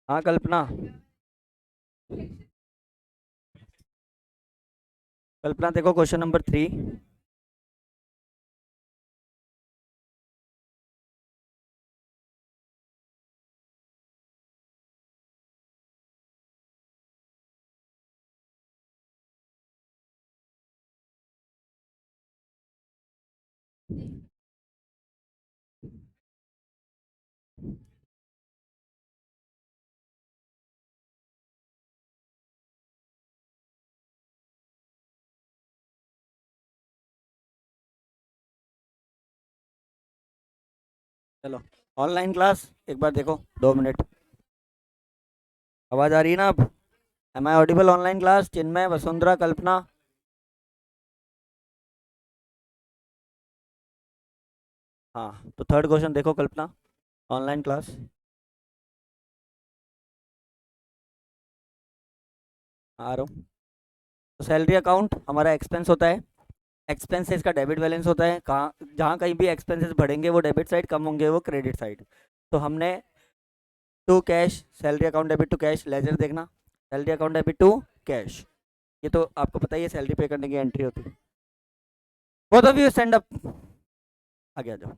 हाँ कल्पना, कल्पना देखो क्वेश्चन नंबर 3। चलो, ऑनलाइन क्लास एक बार देखो, 2 मिनट। आवाज़ आ रही है ना अब? Am I audible? Online class Chinmay, Vasundhara, Kalpana. हाँ तो थर्ड क्वेश्चन देखो कल्पना, ऑनलाइन क्लास। आ रहा हूँ। तो सैलरी अकाउंट हमारा एक्सपेंस होता है, एक्सपेंसेस का डेबिट बैलेंस होता है। कहाँ जहाँ कहीं भी एक्सपेंसेस बढ़ेंगे वो डेबिट साइड, कम होंगे वो क्रेडिट साइड। तो हमने to cash, salary account debit to cash, ledger देखना, salary account debit to cash. ये तो आपको पता ही है, सैलरी पे करने की एंट्री होती है। Both of you stand up, आगे आ जाओ।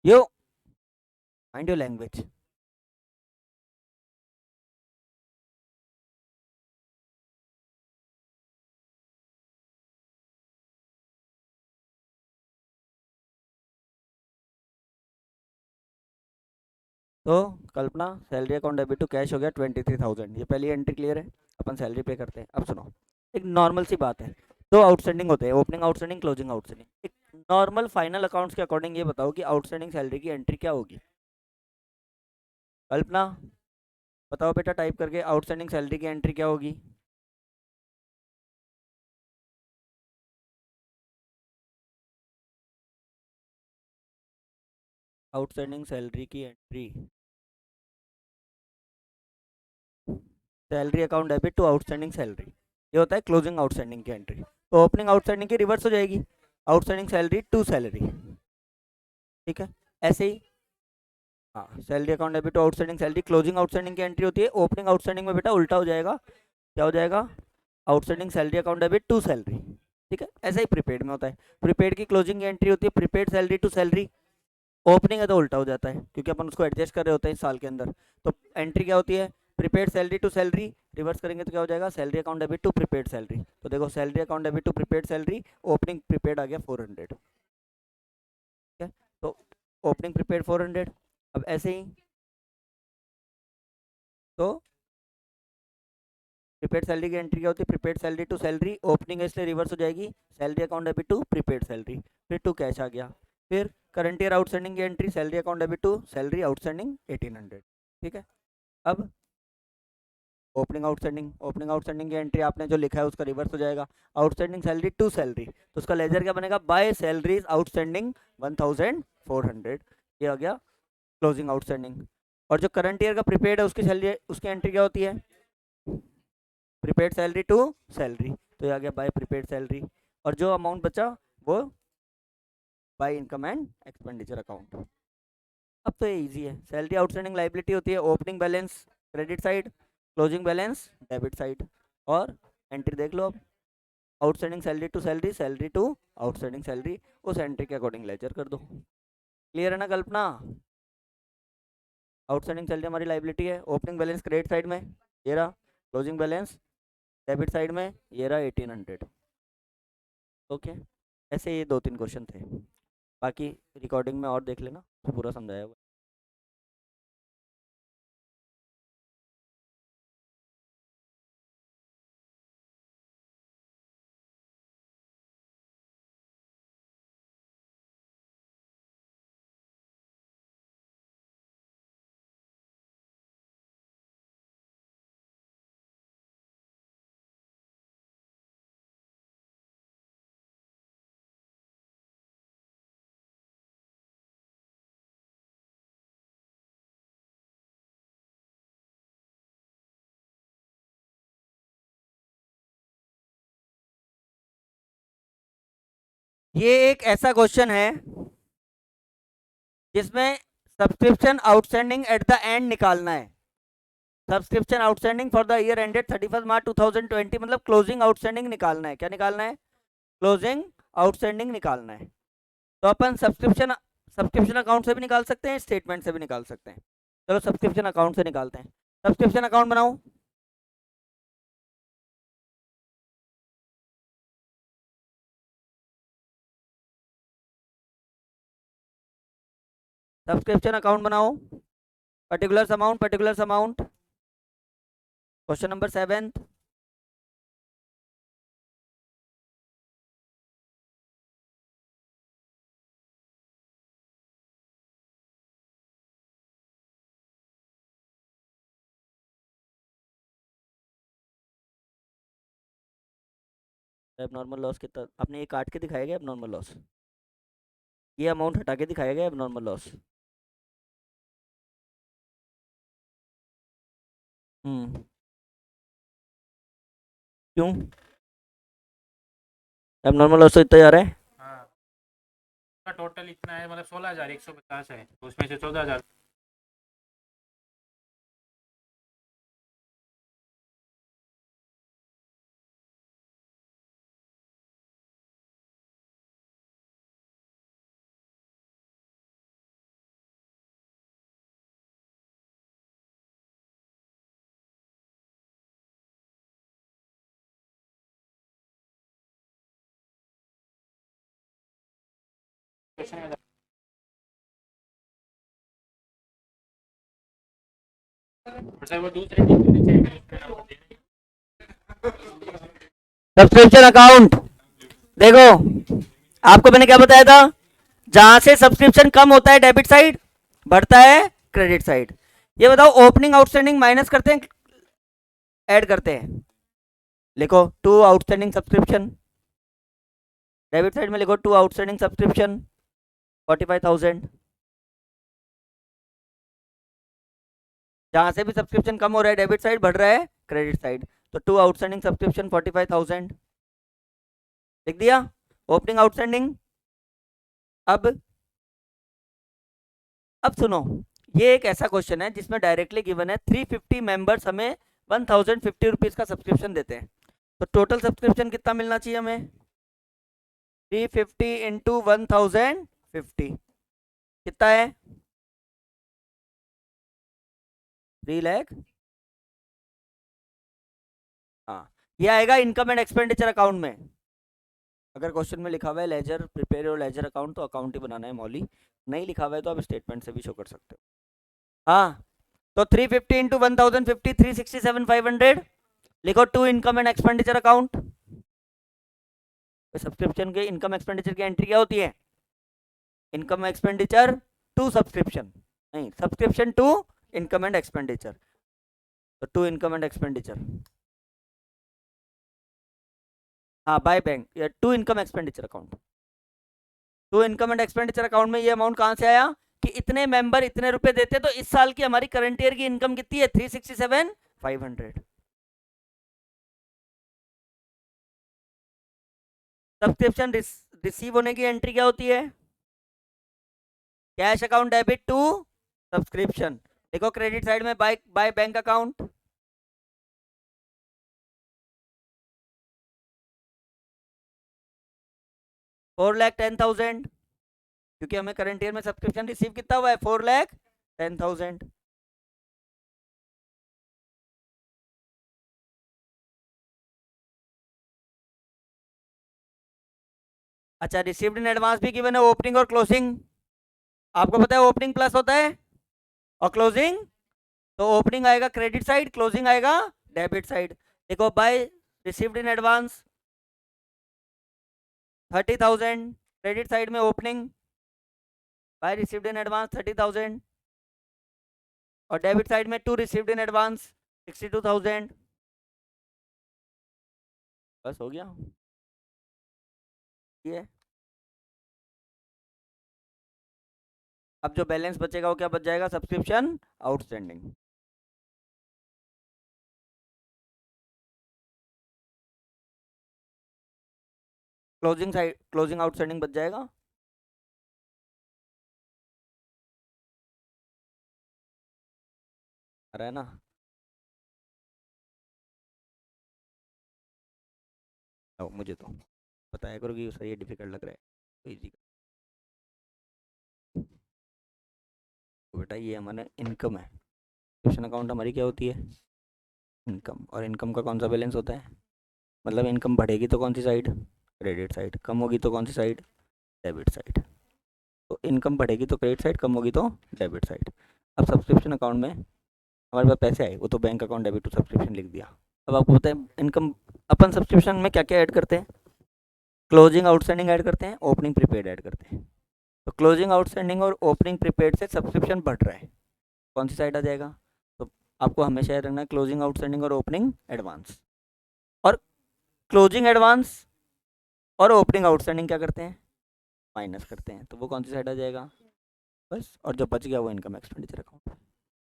Yo, mind your language. तो Kalpana, salary account debit to cash हो गया 23,000, ये पहली एंट्री क्लियर है। अपन सैलरी पे करते हैं। अब सुनो, एक नॉर्मल सी बात है। दो आउटस्टैंडिंग होते हैं, ओपनिंग आउटस्टैंडिंग, क्लोजिंग आउटस्टैंडिंग। एक नॉर्मल फाइनल अकाउंट्स के अकॉर्डिंग ये बताओ कि आउटस्टैंडिंग सैलरी की एंट्री क्या होगी। कल्पना बताओ बेटा, टाइप करके आउटस्टैंडिंग सैलरी की एंट्री क्या होगी। आउटस्टैंडिंग सैलरी की entry, salary account debit to outstanding salary, ये होता है क्लोजिंग आउटस्टैंडिंग की एंट्री। तो ओपनिंग आउटस्टैंडिंग की रिवर्स हो जाएगी, आउटस्टैंडिंग सैलरी टू सैलरी। ठीक है, ऐसे ही। हाँ, salary account debit to outstanding salary closing outstanding की एंट्री होती है। ओपनिंग आउटस्टैंडिंग में बेटा उल्टा हो जाएगा, क्या हो जाएगा, outstanding salary account debit to salary. ठीक है, ऐसा ही प्रीपेड में होता है। प्रीपेड की क्लोजिंग की एंट्री होती है prepaid salary to salary. Opening है तो उल्टा हो जाता है, क्योंकि अपन उसको एडजस्ट कर रहे होते हैं इस साल के अंदर। तो एंट्री क्या होती है, prepaid salary to salary. Reverse करेंगे तो क्या हो जाएगा, salary account debit to prepaid salary. तो देखो, salary account debit to prepaid salary, opening prepaid आ गया 400। ठीक है, तो ओपनिंग प्रीपेड 400। अब ऐसे ही, तो प्रीपेड सैलरी की एंट्री क्या होती है, prepaid salary to salary, opening है इसलिए रिवर्स हो जाएगी, salary account debit to prepaid salary, फिर टू कैश आ गया। फिर करंट ईयर आउटस्टैंडिंग की entry, salary account debit to salary outstanding 1800। ठीक है, अब ओपनिंग आउटस्टैंडिंग की एंट्री आपने जो लिखा है उसका रिवर्स हो जाएगा, आउटस्टैंडिंग सैलरी टू सैलरी। तो उसका लेजर क्या बनेगा, बाय सैलरीज आउटस्टैंडिंग 1400। ये आ गया क्लोजिंग आउटस्टैंडिंग। और जो करंट ईयर का प्रीपेड है उसकी सैलरी, उसकी एंट्री क्या होती है, प्रीपेड सैलरी टू सैलरी। तो ये आ गया बाय प्रीपेड सैलरी। और जो अमाउंट बचा वो by income and expenditure account. अब तो ये इजी है। सैलरी आउटस्टैंडिंग लाइबिलिटी होती है, opening balance credit side, closing balance debit side. और एंट्री देख लो अब, outstanding salary to salary, salary to outstanding salary, उस एंट्री के अकॉर्डिंग लेजर कर दो। क्लियर है ना कल्पना? आउटस्टैंडिंग सैलरी हमारी लाइबिलिटी है, ओपनिंग बैलेंस क्रेडिट साइड में ये रहा, क्लोजिंग बैलेंस डेबिट साइड में ये रहा 1800। ओके, ऐसे ये 2-3 क्वेश्चन थे। बाकी रिकॉर्डिंग में और देख लेना, तो पूरा समझाया हुआ है। ये एक ऐसा क्वेश्चन है जिसमें subscription outstanding at the end निकालना है। Subscription outstanding for the year ended 31 मार्च 2020, मतलब क्लोजिंग आउटस्टैंडिंग निकालना है। क्या निकालना है? क्लोजिंग आउटस्टैंडिंग निकालना है। तो अपन सब्सक्रिप्शन सब्सक्रिप्शन अकाउंट से भी निकाल सकते हैं, स्टेटमेंट से भी निकाल सकते हैं। चलो सब्सक्रिप्शन अकाउंट से निकालते हैं। सब्सक्रिप्शन अकाउंट बनाओ। सब्सक्रिप्शन अकाउंट बनाओ। Particulars amount. Question number 7। Abnormal loss कितना आपने ये काट के दिखाया गया? एबनॉर्मल लॉस ये अमाउंट हटा के दिखाया गया एबनॉर्मल लॉस। हम्म। क्यों? एबनॉर्मल लॉस तो इतना जा रहा है। हाँ, उसका टोटल इतना है, मतलब 16,150 है, तो उसमें से 14,000। मतलब वो दूसरे दिन के नीचे मैंने उसका नाम दे सब्सक्रिप्शन अकाउंट देखो, आपको मैंने क्या बताया था? जहां से सब्सक्रिप्शन कम होता है डेबिट साइड, बढ़ता है क्रेडिट साइड। ये बताओ ओपनिंग आउटस्टैंडिंग माइनस करते हैं, ऐड करते हैं? लिखो to outstanding subscription. Debit side में लिखो टू आउटस्टैंडिंग सब्सक्रिप्शन 45,000। जहां से भी सब्सक्रिप्शन कम हो रहा है डेबिट साइड, बढ़ रहा है क्रेडिट साइड, तो टू आउटस्टैंडिंग सब्सक्रिप्शन 45,000 लिख दिया। Opening outstanding. अब सुनो, ये एक ऐसा क्वेश्चन है जिसमें डायरेक्टली गिवन है 350 मेंबर्स हमें 1050 रुपीज का सब्सक्रिप्शन देते हैं। तो टोटल सब्सक्रिप्शन कितना मिलना चाहिए हमें? 350 इंटू 1050 कितना है? 3 लाख। हाँ, ये आएगा इनकम एंड एक्सपेंडिचर अकाउंट में। अगर क्वेश्चन में लिखा हुआ है ledger prepare your ledger account, तो अकाउंट ही बनाना है मौली। नहीं लिखा हुआ है तो आप स्टेटमेंट से भी शो कर सकते हो। हाँ, तो 350 इंटू 1050 367,500 लिखो to income and expenditure account. Subscription के इनकम एक्सपेंडिचर की एंट्री क्या होती है? इनकम एक्सपेंडिचर टू सब्सक्रिप्शन, नहीं subscription to income and expenditure. तो टू इनकम एंड एक्सपेंडिचर, हाँ बाय बैंक, या to income expenditure account. To income and expenditure account में ये अमाउंट कहाँ से आया कि इतने मेंबर इतने रुपए देते, तो इस साल की हमारी करंट ईयर की इनकम कितनी है? 367,500। सब्सक्रिप्शन रिसीव होने की एंट्री क्या होती है? Cash account debit to subscription. देखो क्रेडिट साइड में बाय बाय बैंक अकाउंट। $4,10,000, क्योंकि हमें करंट ईयर में सब्सक्रिप्शन रिसीव कितना हुआ है? 4,10,000। अच्छा, रिसीव्ड इन एडवांस भी गिवन है ओपनिंग और क्लोजिंग। आपको पता है ओपनिंग प्लस होता है और क्लोजिंग, तो ओपनिंग आएगा क्रेडिट साइड, क्लोजिंग आएगा डेबिट साइड। देखो by received in advance 30,000, credit side में opening by received in advance 30,000, और डेबिट साइड में टू रिसीव्ड इन एडवांस 62,000। बस हो गया ये। अब जो बैलेंस बचेगा वो क्या बच जाएगा? Subscription outstanding. क्लोजिंग आउटस्टैंडिंग बच जाएगा। आ रहा है ना? मुझे तो बताया करो कि सर ये डिफिकल्ट लग रहा है तो इजी। तो बेटा ये हमारा इनकम है। सब्सक्रिप्शन अकाउंट हमारी क्या होती है? इनकम। और इनकम का कौन सा बैलेंस होता है? मतलब इनकम बढ़ेगी तो कौन सी साइड? Credit side. कम होगी तो कौन सी साइड? Debit side. तो इनकम बढ़ेगी तो क्रेडिट साइड, कम होगी तो डेबिट साइड। अब सब्सक्रिप्शन अकाउंट में हमारे पास पैसे आए, वो तो bank account debit to subscription लिख दिया। अब आपको पता है इनकम, अपन सब्सक्रिप्शन में क्या क्या ऐड करते हैं? क्लोजिंग आउटस्टैंडिंग ऐड करते हैं, ओपनिंग प्रीपेड ऐड करते हैं। तो क्लोजिंग आउटस्टैंडिंग और ओपनिंग प्रीपेड से सब्सक्रिप्शन बढ़ रहा है, कौन सी साइड आ जाएगा? तो आपको हमेशा याद रखना है क्लोजिंग आउटस्टैंडिंग और ओपनिंग एडवांस। और क्लोजिंग एडवांस और ओपनिंग आउटस्टैंडिंग क्या करते हैं? माइनस करते हैं, तो वो कौन सी साइड आ जाएगा? बस। और जो बच गया वो इनकम एक्सपेंडिचर अकाउंट।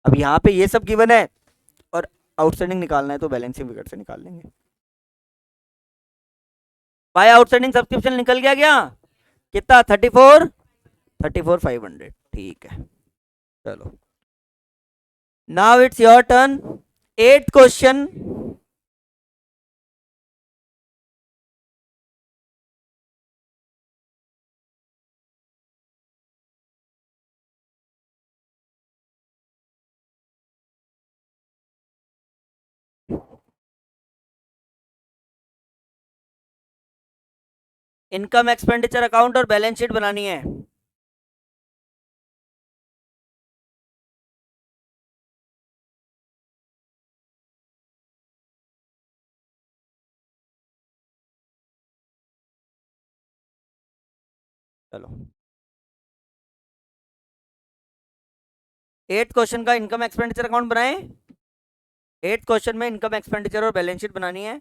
अब यहाँ पे ये सब गिवन है और आउटस्टैंडिंग निकालना है तो बैलेंसिंग फिगर से निकाल लेंगे। बाय आउटस्टैंडिंग सब्सक्रिप्शन निकल गया क्या? कितना? 34,500। ठीक है, चलो now it's your turn. 8th question. Income expenditure account और बैलेंस शीट बनानी है। चलो 8th क्वेश्चन का इनकम एक्सपेंडिचर अकाउंट बनाए। 8th क्वेश्चन में इनकम एक्सपेंडिचर और बैलेंस शीट बनानी है,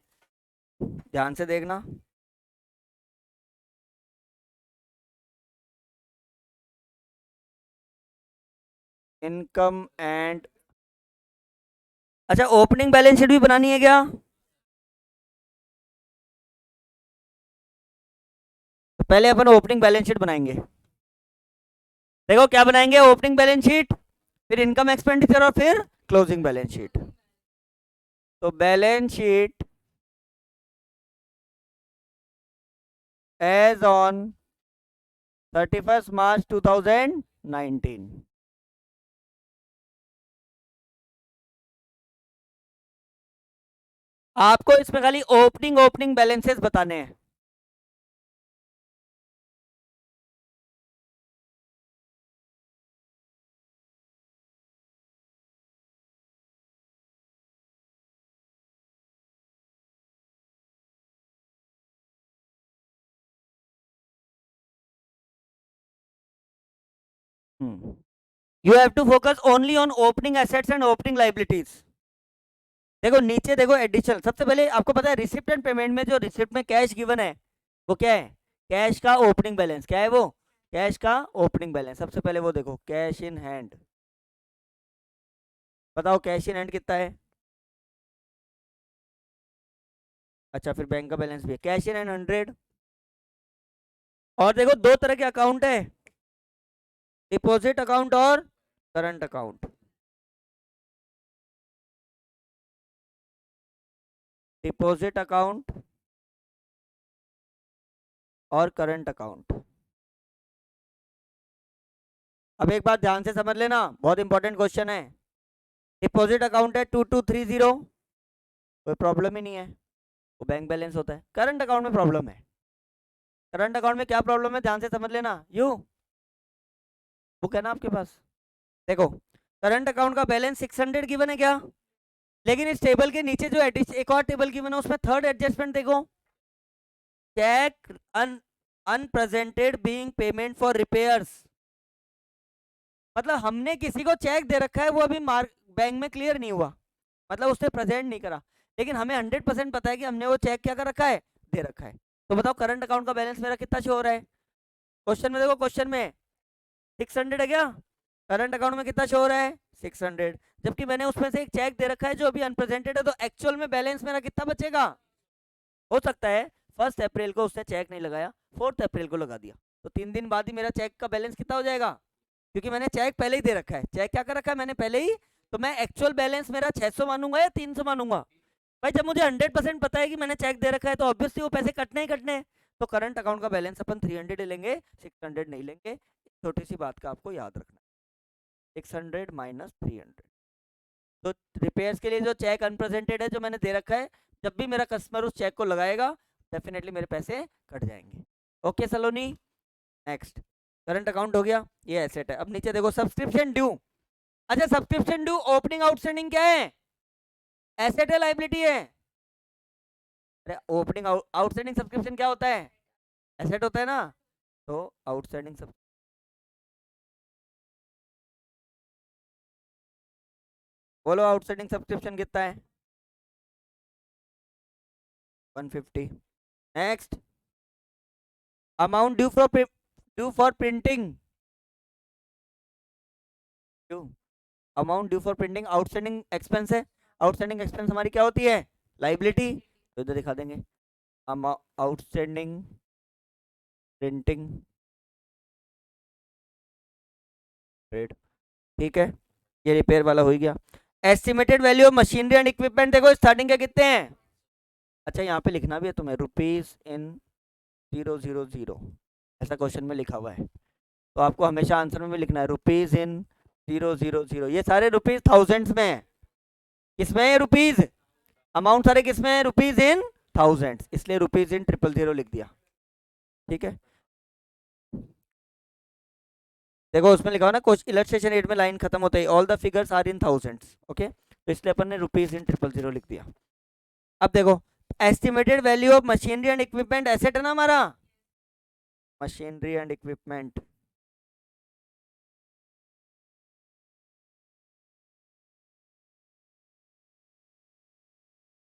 ध्यान से देखना। इनकम एंड, अच्छा ओपनिंग बैलेंस शीट भी बनानी है क्या? तो पहले अपन ओपनिंग बैलेंस शीट बनाएंगे। देखो क्या बनाएंगे? ओपनिंग बैलेंस शीट, फिर इनकम एक्सपेंडिचर और फिर क्लोजिंग बैलेंस शीट। तो balance sheet as on 31st March 2019। आपको इसमें खाली ओपनिंग बैलेंसेस बताने हैं। You have to focus only on opening assets and opening liabilities. देखो नीचे देखो एडिशन, सबसे पहले आपको पता है रिसिप्ट एंड पेमेंट में जो रिसिप्ट में कैश गिवन है वो क्या है? कैश का ओपनिंग बैलेंस। क्या है वो? कैश का ओपनिंग बैलेंस। सबसे पहले वो देखो कैश इन हैंड, बताओ कैश इन हैंड कितना है? अच्छा फिर बैंक का बैलेंस भी है, कैश इन हैंड 100। और देखो दो तरह के अकाउंट है, डिपॉजिट अकाउंट और करंट अकाउंट। डिपॉजिट अकाउंट और करंट अकाउंट। अब एक बात ध्यान से समझ लेना, बहुत इंपॉर्टेंट क्वेश्चन है। डिपॉजिट अकाउंट है 2230, कोई प्रॉब्लम ही नहीं है, वो बैंक बैलेंस होता है। करंट अकाउंट में प्रॉब्लम है। करंट अकाउंट में क्या प्रॉब्लम है ध्यान से समझ लेना। यू बुक है ना आपके पास? देखो करंट अकाउंट का बैलेंस 600 गिवन है क्या? लेकिन इस टेबल के नीचे जो एक और टेबल गिवन है उसमें थर्ड एडजस्टमेंट देखो, cheque unpresented being payment for repairs. मतलब हमने किसी को चेक दे रखा है, वो अभी बैंक में क्लियर नहीं हुआ, मतलब उसने प्रेजेंट नहीं करा, लेकिन हमें 100% पता है कि हमने वो चेक क्या कर रखा है? दे रखा है। तो बताओ करंट अकाउंट का बैलेंस मेरा कितना शो हो रहा है? क्वेश्चन में देखो, क्वेश्चन में 600 है क्या? करंट अकाउंट में कितना शो हो रहा है? 600। जबकि मैंने उसमें से एक चेक दे रखा है जो अभी अनप्रेजेंटेड है, तो एक्चुअल में बैलेंस मेरा कितना बचेगा? हो सकता है 1 अप्रैल को उसने चेक नहीं लगाया, 4 अप्रैल को लगा दिया, तो 3 दिन बाद ही मेरा चेक का बैलेंस कितना हो जाएगा, क्योंकि मैंने चेक पहले ही दे रखा है। चेक क्या कर रखा है मैंने पहले ही, तो मैं एक्चुअल बैलेंस मेरा 600 मानूंगा या 300 मानूंगा। भाई जब मुझे 100% पता है कि मैंने चेक दे रखा है तो ऑब्वियसली वो पैसे कटने ही कटने हैं। तो करंट अकाउंट का बैलेंस अपन 300 लेंगे, 600 नहीं लेंगे। छोटी सी बात का आपको याद रखना, 600 माइनस 300। तो रिपेयर्स के लिए जो चेक अनप्रेजेंटेड है जो मैंने दे रखा है, जब भी मेरा कस्टमर उस चेक को लगाएगा डेफिनेटली मेरे पैसे कट जाएंगे। ओके सलोनी, नेक्स्ट करंट अकाउंट हो गया, ये एसेट है। अब नीचे देखो सब्सक्रिप्शन ड्यू। अच्छा सब्सक्रिप्शन ड्यू ओपनिंग आउटस्टैंडिंग क्या है, एसेट है लाइबिलिटी है? अरे ओपनिंग आउटस्टैंडिंग सब्सक्रिप्शन क्या होता है, एसेट होता है ना। तो आउटस्टैंडिंग सब, बोलो आउटस्टैंडिंग सब्सक्रिप्शन कितना है, 150। Next amount due for printing, due amount due for printing outstanding expense है। आउटस्टैंडिंग एक्सपेंस हमारी क्या होती है, लाइबिलिटी। तो इधर दिखा देंगे आउटस्टैंडिंग प्रिंटिंग रेट, ठीक है। ये रिपेयर वाला हो ही गया। Estimated value of machinery and equipment देखो स्टार्टिंग के कितने हैं। अच्छा यहाँ पे लिखना भी है तुम्हें, रुपीज इन 000, ऐसा क्वेश्चन में लिखा हुआ है, तो आपको हमेशा आंसर में भी लिखना है रुपीज इन 000। ये सारे रुपीज थाउजेंड्स में है, किसमें है रुपीज, अमाउंट सारे किसमें है, रुपीज इन थाउजेंड्स, इसलिए रुपीज इन 000 लिख दिया, ठीक है। देखो उसमें लिखा हो ना कुछ इलस्ट्रेशन 8 में लाइन खत्म होता है all the figures are in thousands, okay, तो इसलिए अपन ने रुपीज इन 000 लिख दिया। अब देखो estimated value of machinery and equipment asset है ना हमारा, मशीनरी एंड इक्विपमेंट,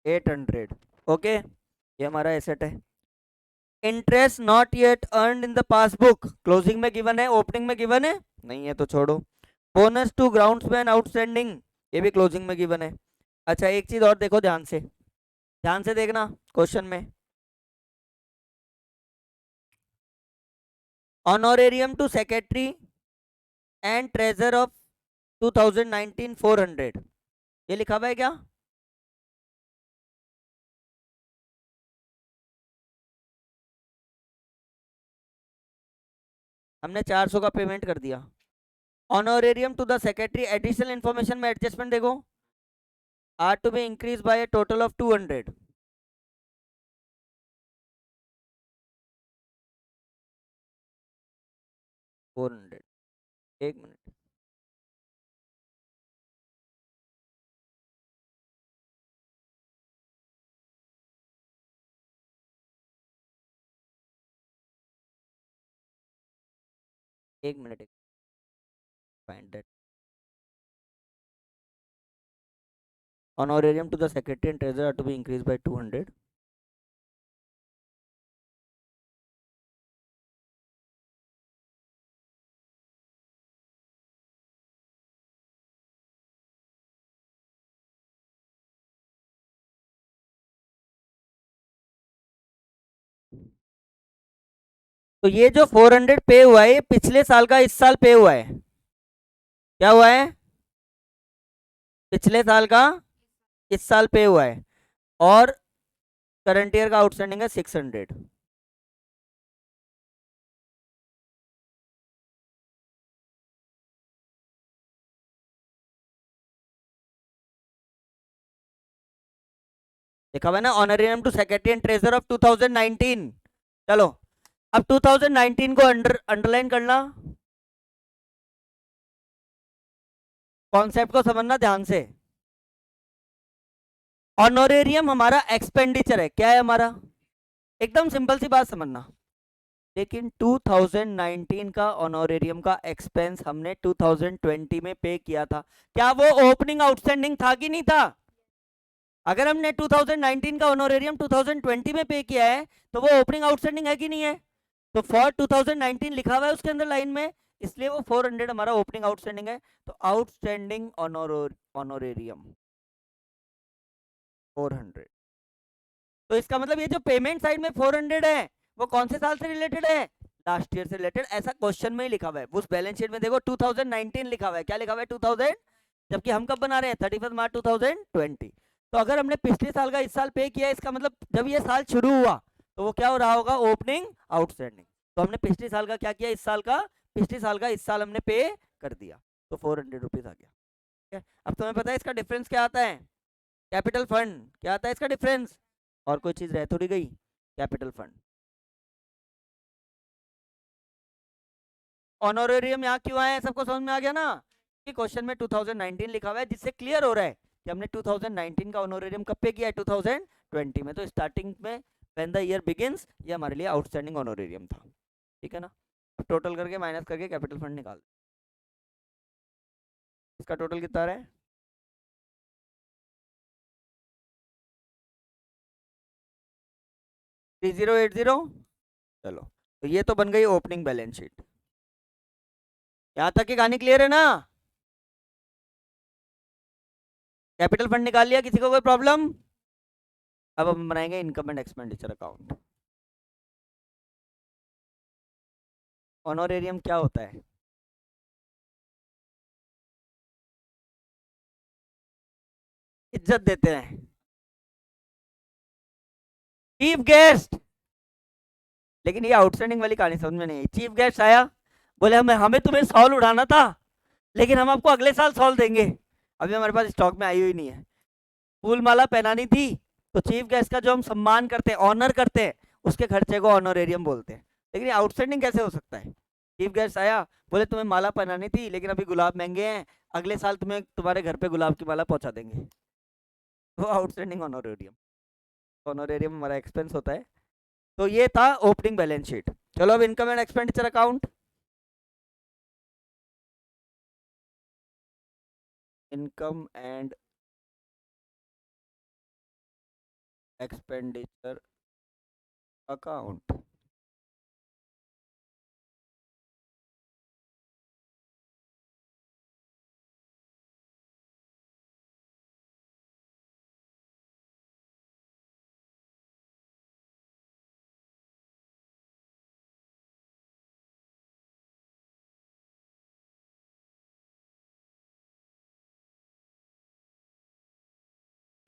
$800, ओके, ये हमारा एसेट है। Interest not yet earned in the passbook, closing में गिवन है, ओपनिंग में गिवन है नहीं है तो छोड़ो। बोनस टू ग्राउंड्समैन आउटस्टैंडिंग, ये भी क्लोजिंग में गिवन है। अच्छा एक चीज और देखो ध्यान से देखना क्वेश्चन में, honorarium to secretary and treasurer of 2019 400, ये लिखा हुआ है क्या, हमने 400 का पेमेंट कर दिया। Honorarium to the secretary additional information में एडजस्टमेंट देखो, are to be increase by a total of 200, 400, एक मिनट, एक minute, find that honorarium to the secretary and treasurer are to be increased by 200। तो ये जो 400 पे हुआ है ये पिछले साल का इस साल पे हुआ है, क्या हुआ है, पिछले साल का इस साल पे हुआ है, और करंट ईयर का आउटस्टैंडिंग है 600। देखा हुआ है ना, honorarium to secretary and treasurer of 2019। चलो अब 2019 को अंडरलाइन करना, कॉन्सेप्ट को समझना ध्यान से। ऑनोरेरियम हमारा एक्सपेंडिचर है, क्या है हमारा, एकदम सिंपल सी बात समझना। लेकिन 2019 का ऑनोरेरियम का एक्सपेंस हमने 2020 में पे किया था, क्या वो ओपनिंग आउटस्टैंडिंग था कि नहीं था? अगर हमने 2019 का ऑनोरेरियम 2020 में पे किया है तो वो ओपनिंग आउटस्टैंडिंग है कि नहीं है? तो फॉर 2019 लिखा हुआ है उसके अंदर लाइन में, इसलिए वो 400 हमारा ओपनिंग आउटस्टैंडिंग है। तो आउटस्टैंडिंग ऑनोरेरियम 400, तो इसका मतलब ये जो पेमेंट साइड में 400 है वो कौन से साल से रिलेटेड है, लास्ट ईयर से रिलेटेड। ऐसा क्वेश्चन में ही लिखा हुआ है, उस बैलेंस शीट में देखो 2019 लिखा हुआ है, क्या लिखा हुआ है 2000, जबकि हम कब बना रहे हैं 31 मार्च 2020। तो अगर हमने पिछले साल का इस साल पे किया, इसका मतलब जब ये साल शुरू हुआ तो वो क्या हो रहा होगा, ओपनिंग आउटस्टैंडिंग। तो हमने पिछले साल का क्या किया, इस साल का, पिछले साल का इस साल हमने पे कर दिया, तो 400 रुपीज आ गया। ठीक है, अब तुम्हें पता है इसका डिफरेंस क्या आता है, कैपिटल फंड क्या आता है इसका डिफरेंस, और कोई चीज रह थोड़ी गई, कैपिटल फंड। ऑनोरेरियम यहाँ क्यों आया है, सबको समझ में आ गया ना, कि क्वेश्चन में 2019 लिखा हुआ है, जिससे क्लियर हो रहा है कि हमने 2019 का ऑनोरेरियम कब पे किया है, 2020 में। तो स्टार्टिंग में व्हेन द ईयर बिगिंस, ये हमारे लिए आउटस्टैंडिंग ऑनोरेरियम था। ठीक है ना, अब टोटल करके माइनस करके कैपिटल फंड निकाल, इसका टोटल कितना आ रहा है, 3080। चलो, तो ये तो बन गई ओपनिंग बैलेंस शीट। यहाँ तक की कहानी क्लियर है ना, कैपिटल फंड निकाल लिया, किसी को कोई प्रॉब्लम। अब हम बनाएंगे income and expenditure account. Honorarium क्या होता है, इज्जत देते हैं, चीफ गेस्ट। लेकिन ये आउटस्टैंडिंग वाली कहानी समझ में नहीं आई। चीफ गेस्ट आया, बोले हमें हमें तुम्हें सॉल उड़ाना था, लेकिन हम आपको अगले साल सॉल देंगे, अभी हमारे पास स्टॉक में आई हुई नहीं है। फूल माला पहनानी थी, तो चीफ गेस्ट का जो हम सम्मान करते हैं, ऑनर करते हैं, उसके खर्चे को ऑनोरेरियम बोलते हैं। लेकिन आउटस्टैंडिंग कैसे हो सकता है, चीफ गेस्ट आया, बोले तुम्हें माला पहनानी थी, लेकिन अभी गुलाब महंगे हैं, अगले साल तुम्हें तुम्हारे घर पे गुलाब की माला पहुंचा देंगे, वो आउटस्टैंडिंग ऑनोरेरियम। ऑनोरेरियम हमारा एक्सपेंस होता है। तो ये था ओपनिंग बैलेंस शीट। चलो अब income and expenditure account. Income and expenditure account.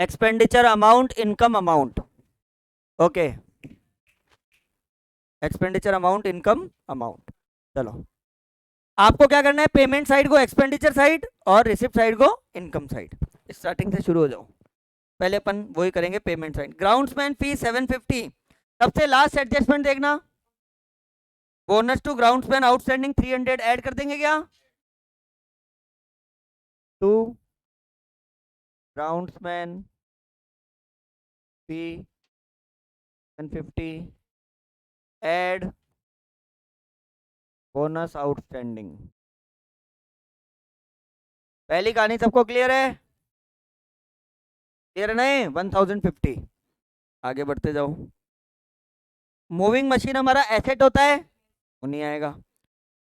Expenditure amount, income amount, okay, expenditure amount, income amount. चलो, आपको क्या करना है, पेमेंट साइड को एक्सपेंडिचर साइड और रिसिप्ट साइड को इनकम साइड। स्टार्टिंग से शुरू हो जाओ, पहले अपन वही करेंगे, पेमेंट साइड। ग्राउंड्समैन फी 750, सबसे लास्ट एडजस्टमेंट देखना, bonus to groundsman outstanding 300 add कर देंगे क्या, to groundsman fee 750 add bonus outstanding. पहली कहानी सबको क्लियर है, क्लियर है नहीं, 1050। आगे बढ़ते जाओ। मूविंग मशीन हमारा एसेट होता है, वो नहीं आएगा।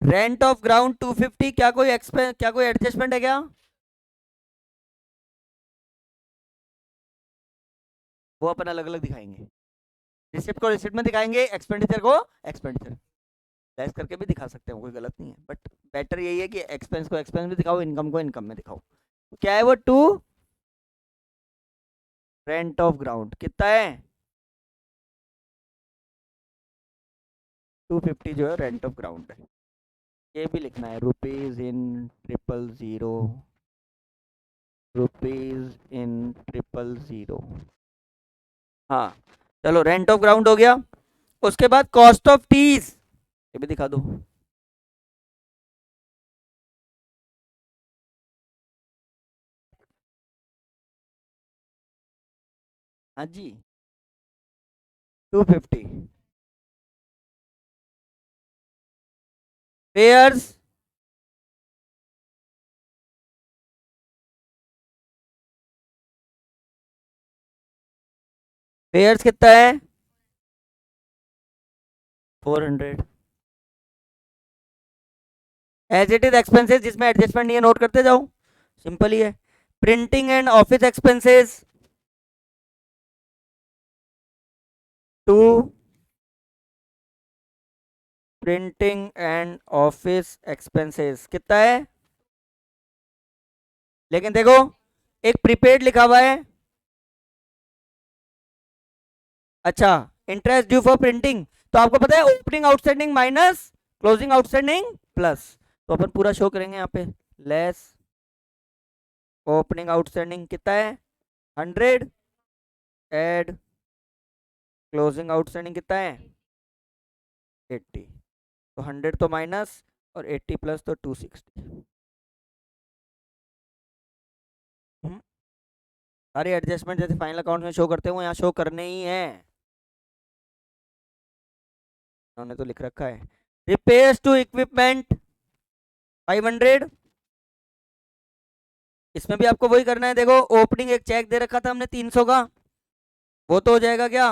रेंट ऑफ ग्राउंड 250, क्या कोई एक्सपेंस, क्या कोई एडजस्टमेंट है क्या, वो अपन अलग अलग दिखाएंगे, रिसिप्ट को रिसिप्ट में दिखाएंगे, एक्सपेंडिचर को एक्सपेंडिचर, लेस करके भी दिखा सकते हैं, कोई गलत नहीं है, बट बेटर यही है कि एक्सपेंस को एक्सपेंस में दिखाओ, इनकम को इनकम में दिखाओ। क्या है वो, टू रेंट ऑफ ग्राउंड कितना है, 250 जो है रेंट ऑफ ग्राउंड है। ये भी लिखना है, रुपीज इन 000, रुपीज इन 000। हाँ, चलो रेंट ऑफ ग्राउंड हो गया। उसके बाद कॉस्ट ऑफ टीज, ये भी दिखा दो। हाँ जी, 250। पेयर्स, पेयर्स कितना है, 400। एज इट इज एक्सपेंसेस, जिसमें एडजस्टमेंट नहीं है नोट करते जाओ, सिंपल ही है। Printing and office expenses, to printing and office expenses कितना है, लेकिन देखो एक प्रीपेड लिखा हुआ है। अच्छा, इंटरेस्ट ड्यू फॉर प्रिंटिंग, तो आपको पता है opening outstanding minus closing outstanding plus, तो अपन पूरा शो करेंगे यहाँ पे, लेस ओपनिंग आउटस्टैंडिंग कितना है 100, एड क्लोजिंग आउटस्टैंडिंग कितना है 80, तो 100 तो माइनस और 80 प्लस तो 260। सारे एडजस्टमेंट जैसे फाइनल अकाउंट में शो करते हैं वो यहाँ शो करने ही है, उन्होंने तो लिख रखा है। रिपेयर्स टू इक्विपमेंट 500, इसमें भी आपको वही करना है। देखो ओपनिंग एक चेक दे रखा था हमने 300 का, वो तो हो जाएगा क्या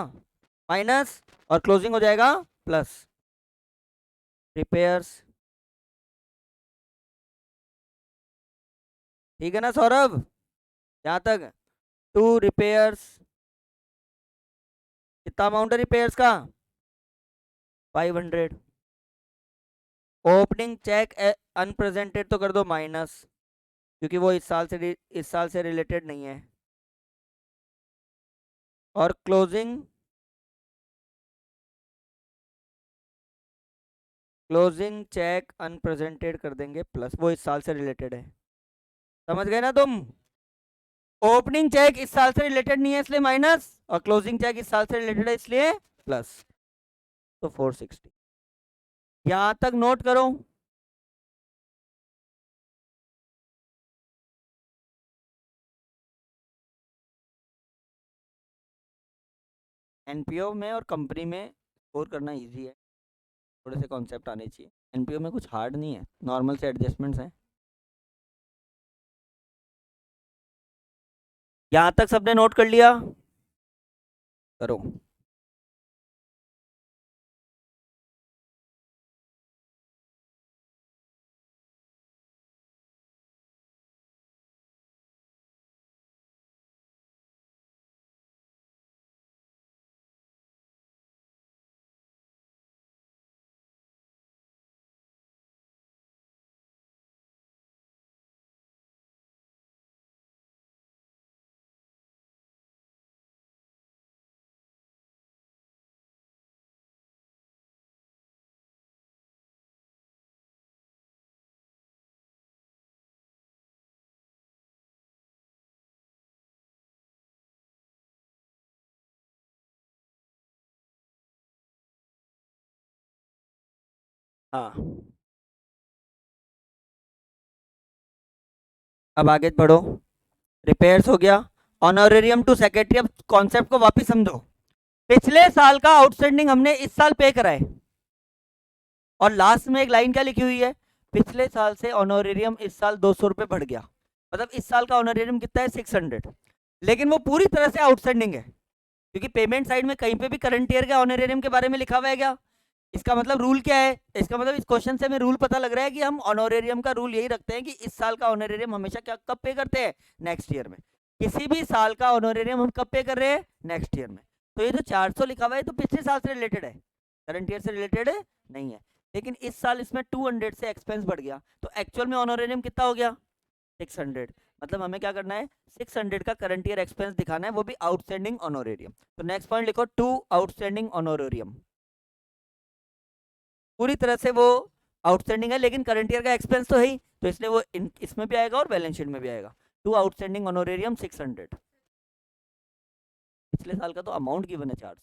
माइनस, और क्लोजिंग हो जाएगा प्लस। रिपेयर्स, ठीक है ना सौरभ, यहाँ तक। टू रिपेयर्स, कितना अमाउंट है रिपेयर्स का 500, ओपनिंग चेक अनप्रेजेंटेड तो कर दो माइनस, क्योंकि वो इस साल से रिलेटेड नहीं है, और क्लोजिंग चेक अनप्रेजेंटेड कर देंगे प्लस, वो इस साल से रिलेटेड है, समझ गए ना तुम। ओपनिंग चेक इस साल से रिलेटेड नहीं है इसलिए माइनस, और क्लोजिंग चेक इस साल से रिलेटेड है इसलिए प्लस, तो 460। यहां तक नोट करो। एनपीओ में और कंपनी में स्कोर करना इजी है, थोड़े से कॉन्सेप्ट आने चाहिए। एनपीओ में कुछ हार्ड नहीं है, नॉर्मल से एडजस्टमेंट्स हैं। यहां तक सबने नोट कर लिया, करो। हाँ, अब आगे बढ़ो। रिपेयर्स हो गया, ऑनोरेरियम टू सेक्रेटरी। अब कॉन्सेप्ट को वापस समझो, पिछले साल का आउटस्टैंडिंग हमने इस साल पे कराए, और लास्ट में एक लाइन क्या लिखी हुई है, पिछले साल से ऑनोरेरियम इस साल 200 रुपये बढ़ गया, मतलब इस साल का ऑनोरेरियम कितना है 600, लेकिन वो पूरी तरह से आउटस्टैंडिंग है, क्योंकि पेमेंट साइड में कहीं पे भी करंट ईयर के ऑनोरेरियम के बारे में लिखा हुआ है क्या। इसका मतलब रूल क्या है, इसका मतलब इस क्वेश्चन से हमें रूल पता लग रहा है कि हम ऑनोरेरियम का रूल यही रखते हैं कि इस साल का ऑनोरेरियम हमेशा क्या कब पे करते हैं नेक्स्ट ईयर में, किसी भी साल का ऑनोरेरियम हम कब पे कर रहे हैं नेक्स्ट ईयर में। तो ये जो 400 लिखा हुआ है तो पिछले साल से रिलेटेड है, करंट ईयर से रिलेटेड नहीं है, लेकिन इस साल इसमें 200 से एक्सपेंस बढ़ गया, तो एक्चुअल में ऑनोरेरियम कितना हो गया 600, मतलब हमें क्या करना है 600 का करंट ईयर एक्सपेंस दिखाना है, वो भी आउटस्टैंडिंग ऑनोरेरियम। तो नेक्स्ट पॉइंट लिखो, टू आउटस्टैंडिंग ऑनोरेरियम, पूरी तरह से वो आउटस्टैंडिंग है, लेकिन करंट ईयर का एक्सपेंस तो है ही, तो इसलिए वो इसमें भी आएगा और बैलेंस शीट में भी आएगा। टू आउटस्टैंडिंग ऑनोरेरियम 600, पिछले साल का तो अमाउंट गिवन है 400,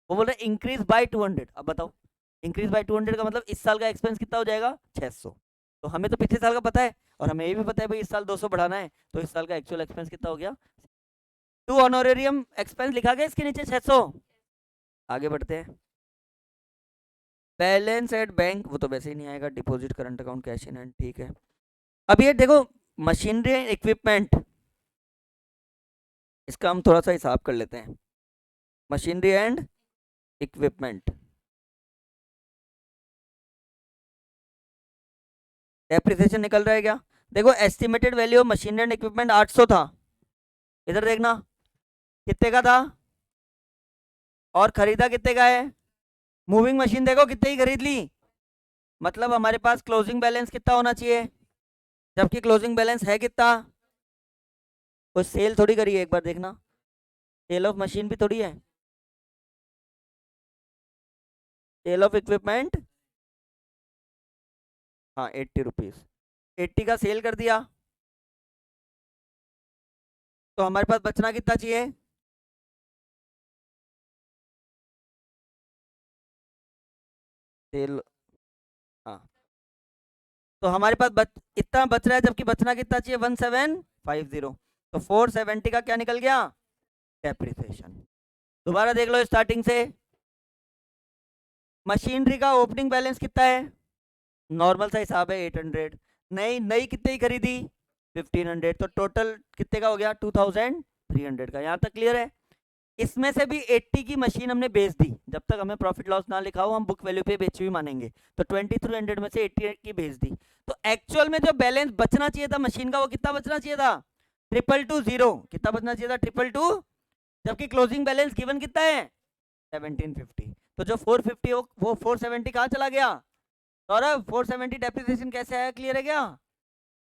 वो बोल रहे इंक्रीज बाय 200। अब बताओ इंक्रीज बाय 200 का मतलब इस साल का एक्सपेंस कितना हो जाएगा 600, तो हमें तो पिछले साल का पता है, और हमें ये भी पता है भाई इस साल 200 बढ़ाना है, तो इस साल का एक्चुअल एक्सपेंस कितना हो गया। टू ऑनोरेरियम एक्सपेंस लिखा गया इसके नीचे 600। आगे बढ़ते हैं, बैलेंस एट बैंक, वो तो वैसे ही नहीं आएगा, deposit current account cash in hand, ठीक है। अब ये देखो मशीनरी एंड इक्विपमेंट, इसका हम थोड़ा सा हिसाब कर लेते हैं। मशीनरी एंड इक्विपमेंट, डेप्रिसिएशन निकल रहा है क्या, देखो estimated value of machinery and equipment 800 था, इधर देखना कितने का था और खरीदा कितने का है? मूविंग मशीन देखो कितने की खरीद ली, मतलब हमारे पास क्लोजिंग बैलेंस कितना होना चाहिए, जबकि क्लोजिंग बैलेंस है कितना? कोई सेल थोड़ी करी है, एक बार देखना, सेल ऑफ मशीन भी थोड़ी है, सेल ऑफ इक्विपमेंट, हाँ 80 रुपीज, 80 का सेल कर दिया, तो हमारे पास बचना कितना चाहिए? सेल, हाँ, तो हमारे पास इतना बच रहा है, जबकि बचना कितना चाहिए? 1750, तो 470 का क्या निकल गया? डेप्रिसिएशन। दोबारा देख लो स्टार्टिंग से, मशीनरी का ओपनिंग बैलेंस कितना है? नॉर्मल सा हिसाब है 800, नई नई कितने की खरीदी? 1500, तो टोटल कितने का हो गया? 2300 का। यहाँ तक क्लियर है? इसमें से भी 80 की मशीन हमने बेच दी, जब तक हमें प्रॉफिट लॉस ना लिखा हो हम बुक वैल्यू पे बेची हुई मानेंगे, तो 2300 में से 80 की बेच दी, तो एक्चुअल में जो बैलेंस बचना चाहिए था मशीन का वो कितना बचना चाहिए था? 222 कितना बचना चाहिए था? 222, जबकि क्लोजिंग बैलेंस गिवन कितना है? 1750, तो जो 450 हो वो 470 कहाँ चला गया? सौरभ 470 डेप्रिसिएशन कैसे आया, क्लियर है क्या?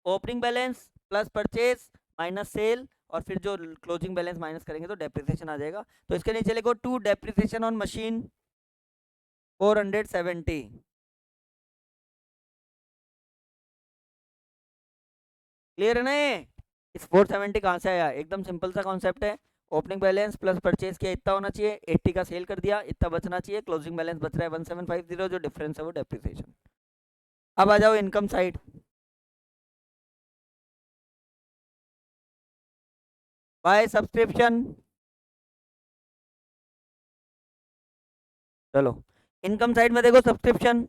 Opening balance plus purchase minus cell, और फिर जो क्लोजिंग बैलेंस माइनस करेंगे तो डेप्रिसिएशन आ जाएगा, तो इसके नीचे लिखो to depreciation on machine 470। Clear है ना ये? इस 470 कहाँ से आया? एकदम सिंपल सा कॉन्सेप्ट है, ओपनिंग बैलेंस प्लस परचेज किया इतना होना चाहिए, 80 का सेल कर दिया इतना बचना चाहिए, क्लोजिंग बैलेंस बच रहा है 1750, जो डिफरेंस है वो डेप्रिसिएशन। अब आ जाओ इनकम साइड, बाय सब्सक्रिप्शन। चलो इनकम साइड में देखो, सब्सक्रिप्शन,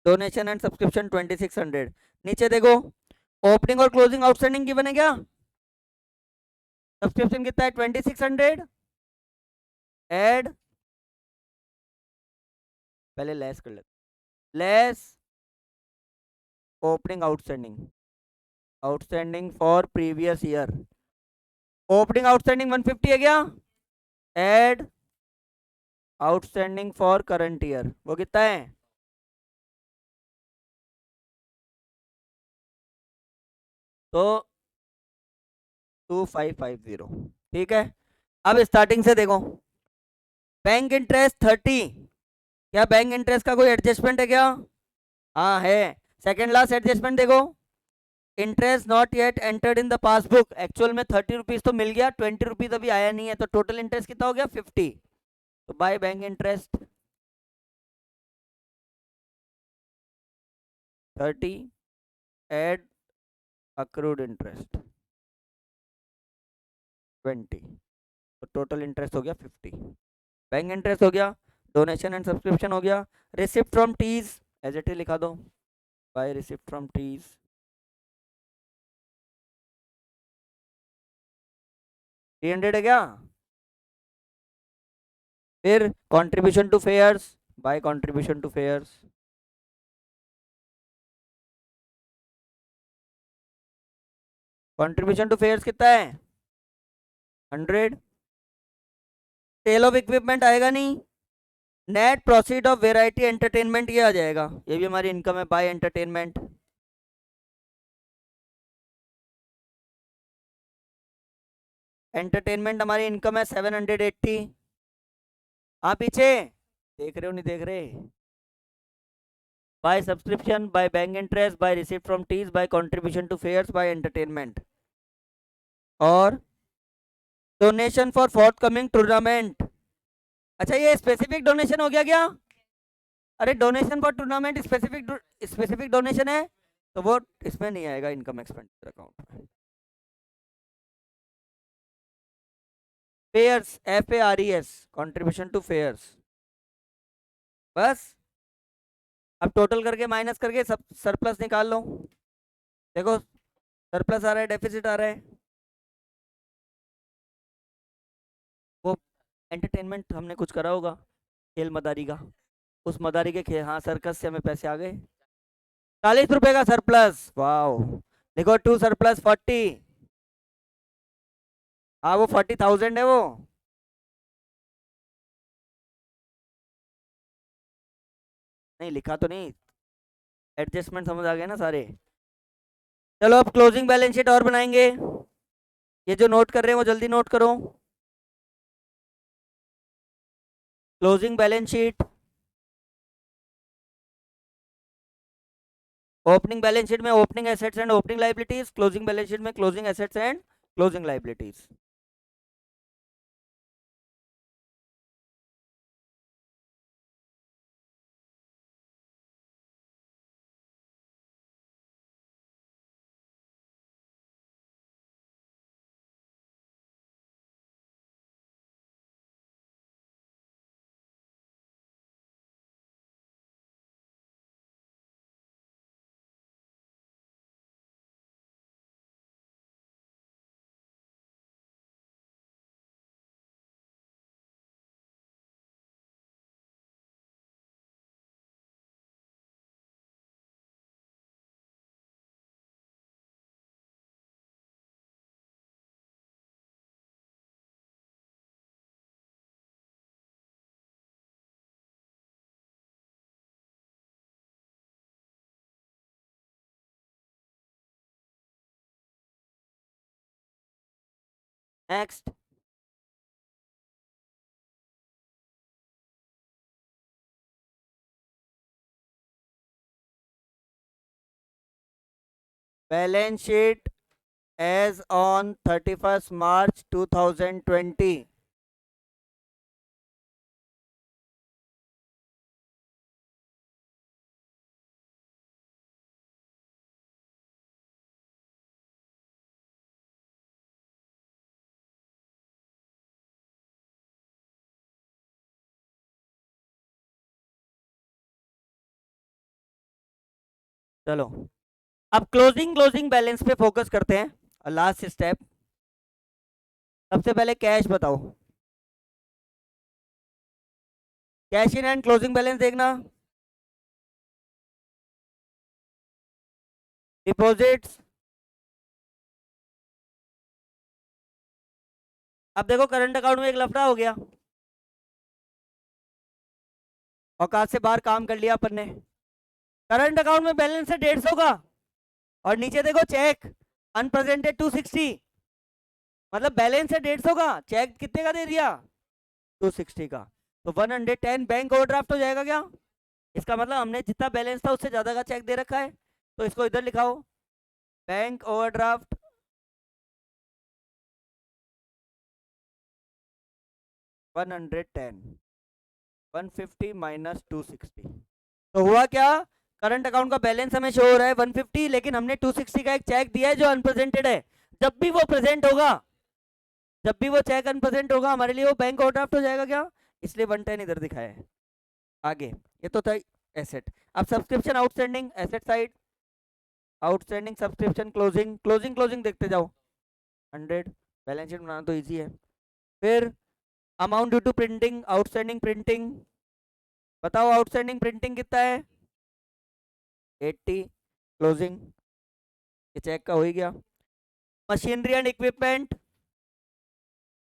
डोनेशन एंड सब्सक्रिप्शन 2600, नीचे देखो ओपनिंग और क्लोजिंग आउटस्टैंडिंग गिवन है क्या? सब्सक्रिप्शन कितना है? 2600, ऐड, पहले लेस कर लेते, less opening outstanding, outstanding for previous year, opening outstanding 150 है क्या? Add outstanding for current year, वो कितना है? तो 2550, ठीक है। अब स्टार्टिंग से देखो, बैंक इंटरेस्ट 30, क्या बैंक इंटरेस्ट का कोई एडजस्टमेंट है क्या? हाँ है। सेकेंड लास्ट एडजस्टमेंट देखो, interest not yet entered in the passbook, actual में 30 रुपीज तो मिल गया, 20 रुपीज अभी आया नहीं है, तो टोटल इंटरेस्ट कितना हो गया? 50, तो by bank interest 30, add accrued interest 20, तो टोटल इंटरेस्ट हो गया 50, बैंक इंटरेस्ट हो गया, डोनेशन एंड सब्सक्रिप्शन हो गया, receipt from teas as it is लिखा दो, बाय रिसिप्ट फ्रॉम टीज 300 है क्या? फिर contribution to fears, by contribution to fairs, contribution to fairs कितना है? 100, सेल ऑफ इक्विपमेंट आएगा नहीं, net proceed of variety entertainment ये आ जाएगा, ये भी हमारी इनकम है, बाय एंटरटेनमेंट, एंटरटेनमेंट हमारी इनकम है 780, हाँ पीछे देख रहे हो नहीं देख रहे? By subscription, by bank interest, by receipt from teas, by contribution to fears, by entertainment, और donation for forthcoming tournament. अच्छा ये स्पेसिफिक डोनेशन हो गया क्या? अरे donation for tournament specific specific donation है, तो वो इसमें नहीं आएगा इनकम एक्सपेंडिचर अकाउंट में। Fares, FARES, contribution to fares, बस। अब टोटल करके माइनस करके सब सरप्लस निकाल लो, देखो सरप्लस आ रहा है डेफिसिट आ रहा है, वो एंटरटेनमेंट हमने कुछ करा होगा खेल मदारी का, उस मदारी के खेल, हाँ सर्कस से हमें पैसे आ गए, 40 रुपए का सरप्लस, वाओ। देखो टू सरप्लस 40, हाँ वो 40,000 है वो। नहीं लिखा तो नहीं, एडजस्टमेंट समझ आ गए ना सारे। चलो अब क्लोजिंग बैलेंस शीट और बनाएंगे। ये जो नोट कर रहे हैं वो जल्दी नोट करो। Closing balance sheet, opening balance sheet में opening assets and opening liabilities, closing balance sheet में closing assets and closing liabilities. Next, balance sheet as on 31st March 2020। चलो अब क्लोजिंग क्लोजिंग बैलेंस पे फोकस करते हैं। Last step, सबसे पहले cash बताओ। Cash in hand closing balance देखना। डिपॉजिट्स, अब देखो करंट अकाउंट में एक लफड़ा हो गया, औकात से बाहर काम कर लिया अपन ने। करंट अकाउंट में बैलेंस है 150 का, और नीचे देखो चेक अनप्रेजेंटेड 260, मतलब बैलेंस है 150 का, चेक कितने का दे दिया 260 का। तो 110 बैंक ओवरड्राफ्ट हो जाएगा क्या? इसका मतलब हमने जितना बैलेंस था उससे ज्यादा का चेक दे रखा है, तो इसको इधर लिखाओ, बैंक ओवरड्राफ्ट 110, 150 माइनस 260। तो हुआ क्या, करंट अकाउंट का बैलेंस हमें शो हो रहा है 150, लेकिन हमने 260 का एक चेक दिया है जो अनप्रेजेंटेड है। जब भी वो प्रेजेंट होगा, जब भी वो चेक अनप्रेजेंट होगा हमारे लिए वो बैंक ओवरड्राफ्ट हो जाएगा क्या, इसलिए 110 इधर दिखाया है। आगे, ये तो था एसेट। अब subscription outstanding asset side, outstanding subscription closing, closing closing देखते जाओ। 100, बैलेंस शीट बनाना तो इजी है। फिर amount due to printing, outstanding printing, बताओ आउटस्टैंडिंग प्रिंटिंग कितना है 80, क्लोजिंग, ये चेक का हो ही गया। मशीनरी एंड इक्विपमेंट,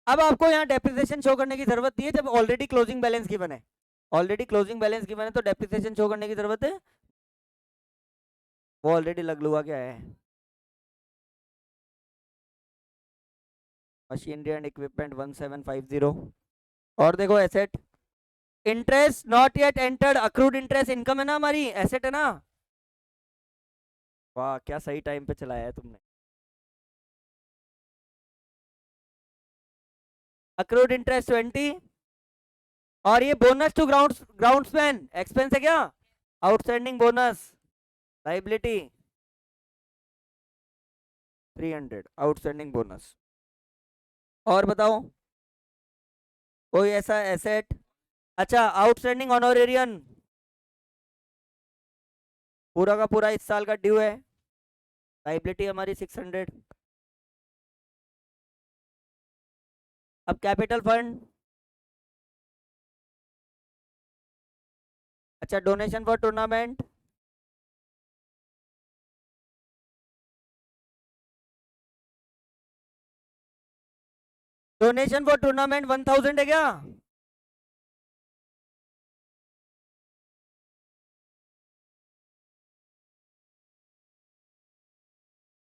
अब आपको यहाँ डेप्रिसिएशन शो करने की जरूरत नहीं है जब ऑलरेडी क्लोजिंग बैलेंस गिवन है। ऑलरेडी क्लोजिंग बैलेंस गिवन है तो डेप्रिसिएशन शो करने की जरूरत है, वो ऑलरेडी लग लुआ क्या है। Machinery and equipment 1750। और देखो asset, interest not yet entered, accrued interest income है ना हमारी, एसेट है ना। वाह क्या सही टाइम पे चलाया है तुमने। अक्रूड इंटरेस्ट 20, और ये बोनस टू ग्राउंड्समैन एक्सपेंस है क्या, outstanding bonus liability 300, outstanding bonus. और बताओ कोई ऐसा एसेट, अच्छा आउटस्टैंडिंग ऑनोरेरियन पूरा का पूरा इस साल का ड्यू है, लाइबिलिटी हमारी 600। अब कैपिटल फंड, अच्छा donation for tournament, donation for tournament 1000 है क्या?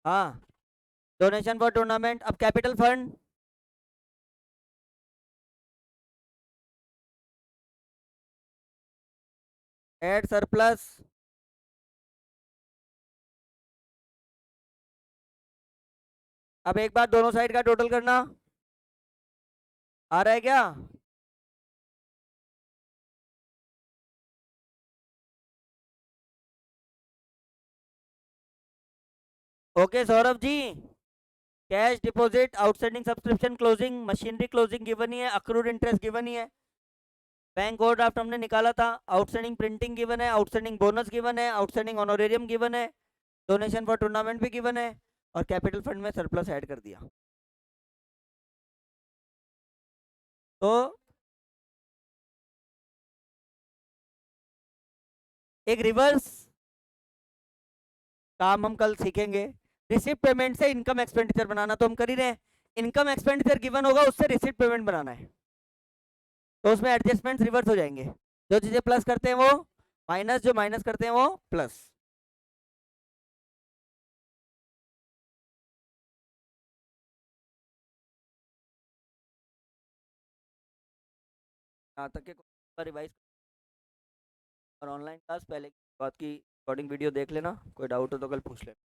हाँ, डोनेशन फॉर टूर्नामेंट। अब कैपिटल फंड, एड सरप्लस। अब एक बार दोनों साइड का टोटल करना, आ रहा है क्या? Okay Saurabh ji, cash deposit, outstanding subscription closing, machinery closing given ही है, अक्रूड इंटरेस्ट गिवन ही है, बैंक ओवरड्राफ्ट हमने निकाला था, आउटस्टैंडिंग प्रिंटिंग गिवन है, आउटस्टैंडिंग बोनस गिवन है, आउटस्टैंडिंग ऑनोरेरियम गिवन है, डोनेशन फॉर टूर्नामेंट भी गिवन है, और कैपिटल फंड में सरप्लस ऐड कर दिया। तो एक रिवर्स काम हम कल सीखेंगे, रिसिप्ट पेमेंट से इनकम एक्सपेंडिचर बनाना, तो हम कर ही रहे हैं। इनकम एक्सपेंडिचर गिवन होगा, उससे रिसिप्ट पेमेंट बनाना है, तो उसमें एडजस्टमेंट्स रिवर्स हो जाएंगे। जो चीजें प्लस करते हैं वो माइनस, जो माइनस करते हैं वो प्लस। यहाँ तक के रिवाइज और ऑनलाइन क्लास पहले की बात की रिकॉर्डिंग वीडियो देख लेना, कोई डाउट हो तो कल पूछ लेना।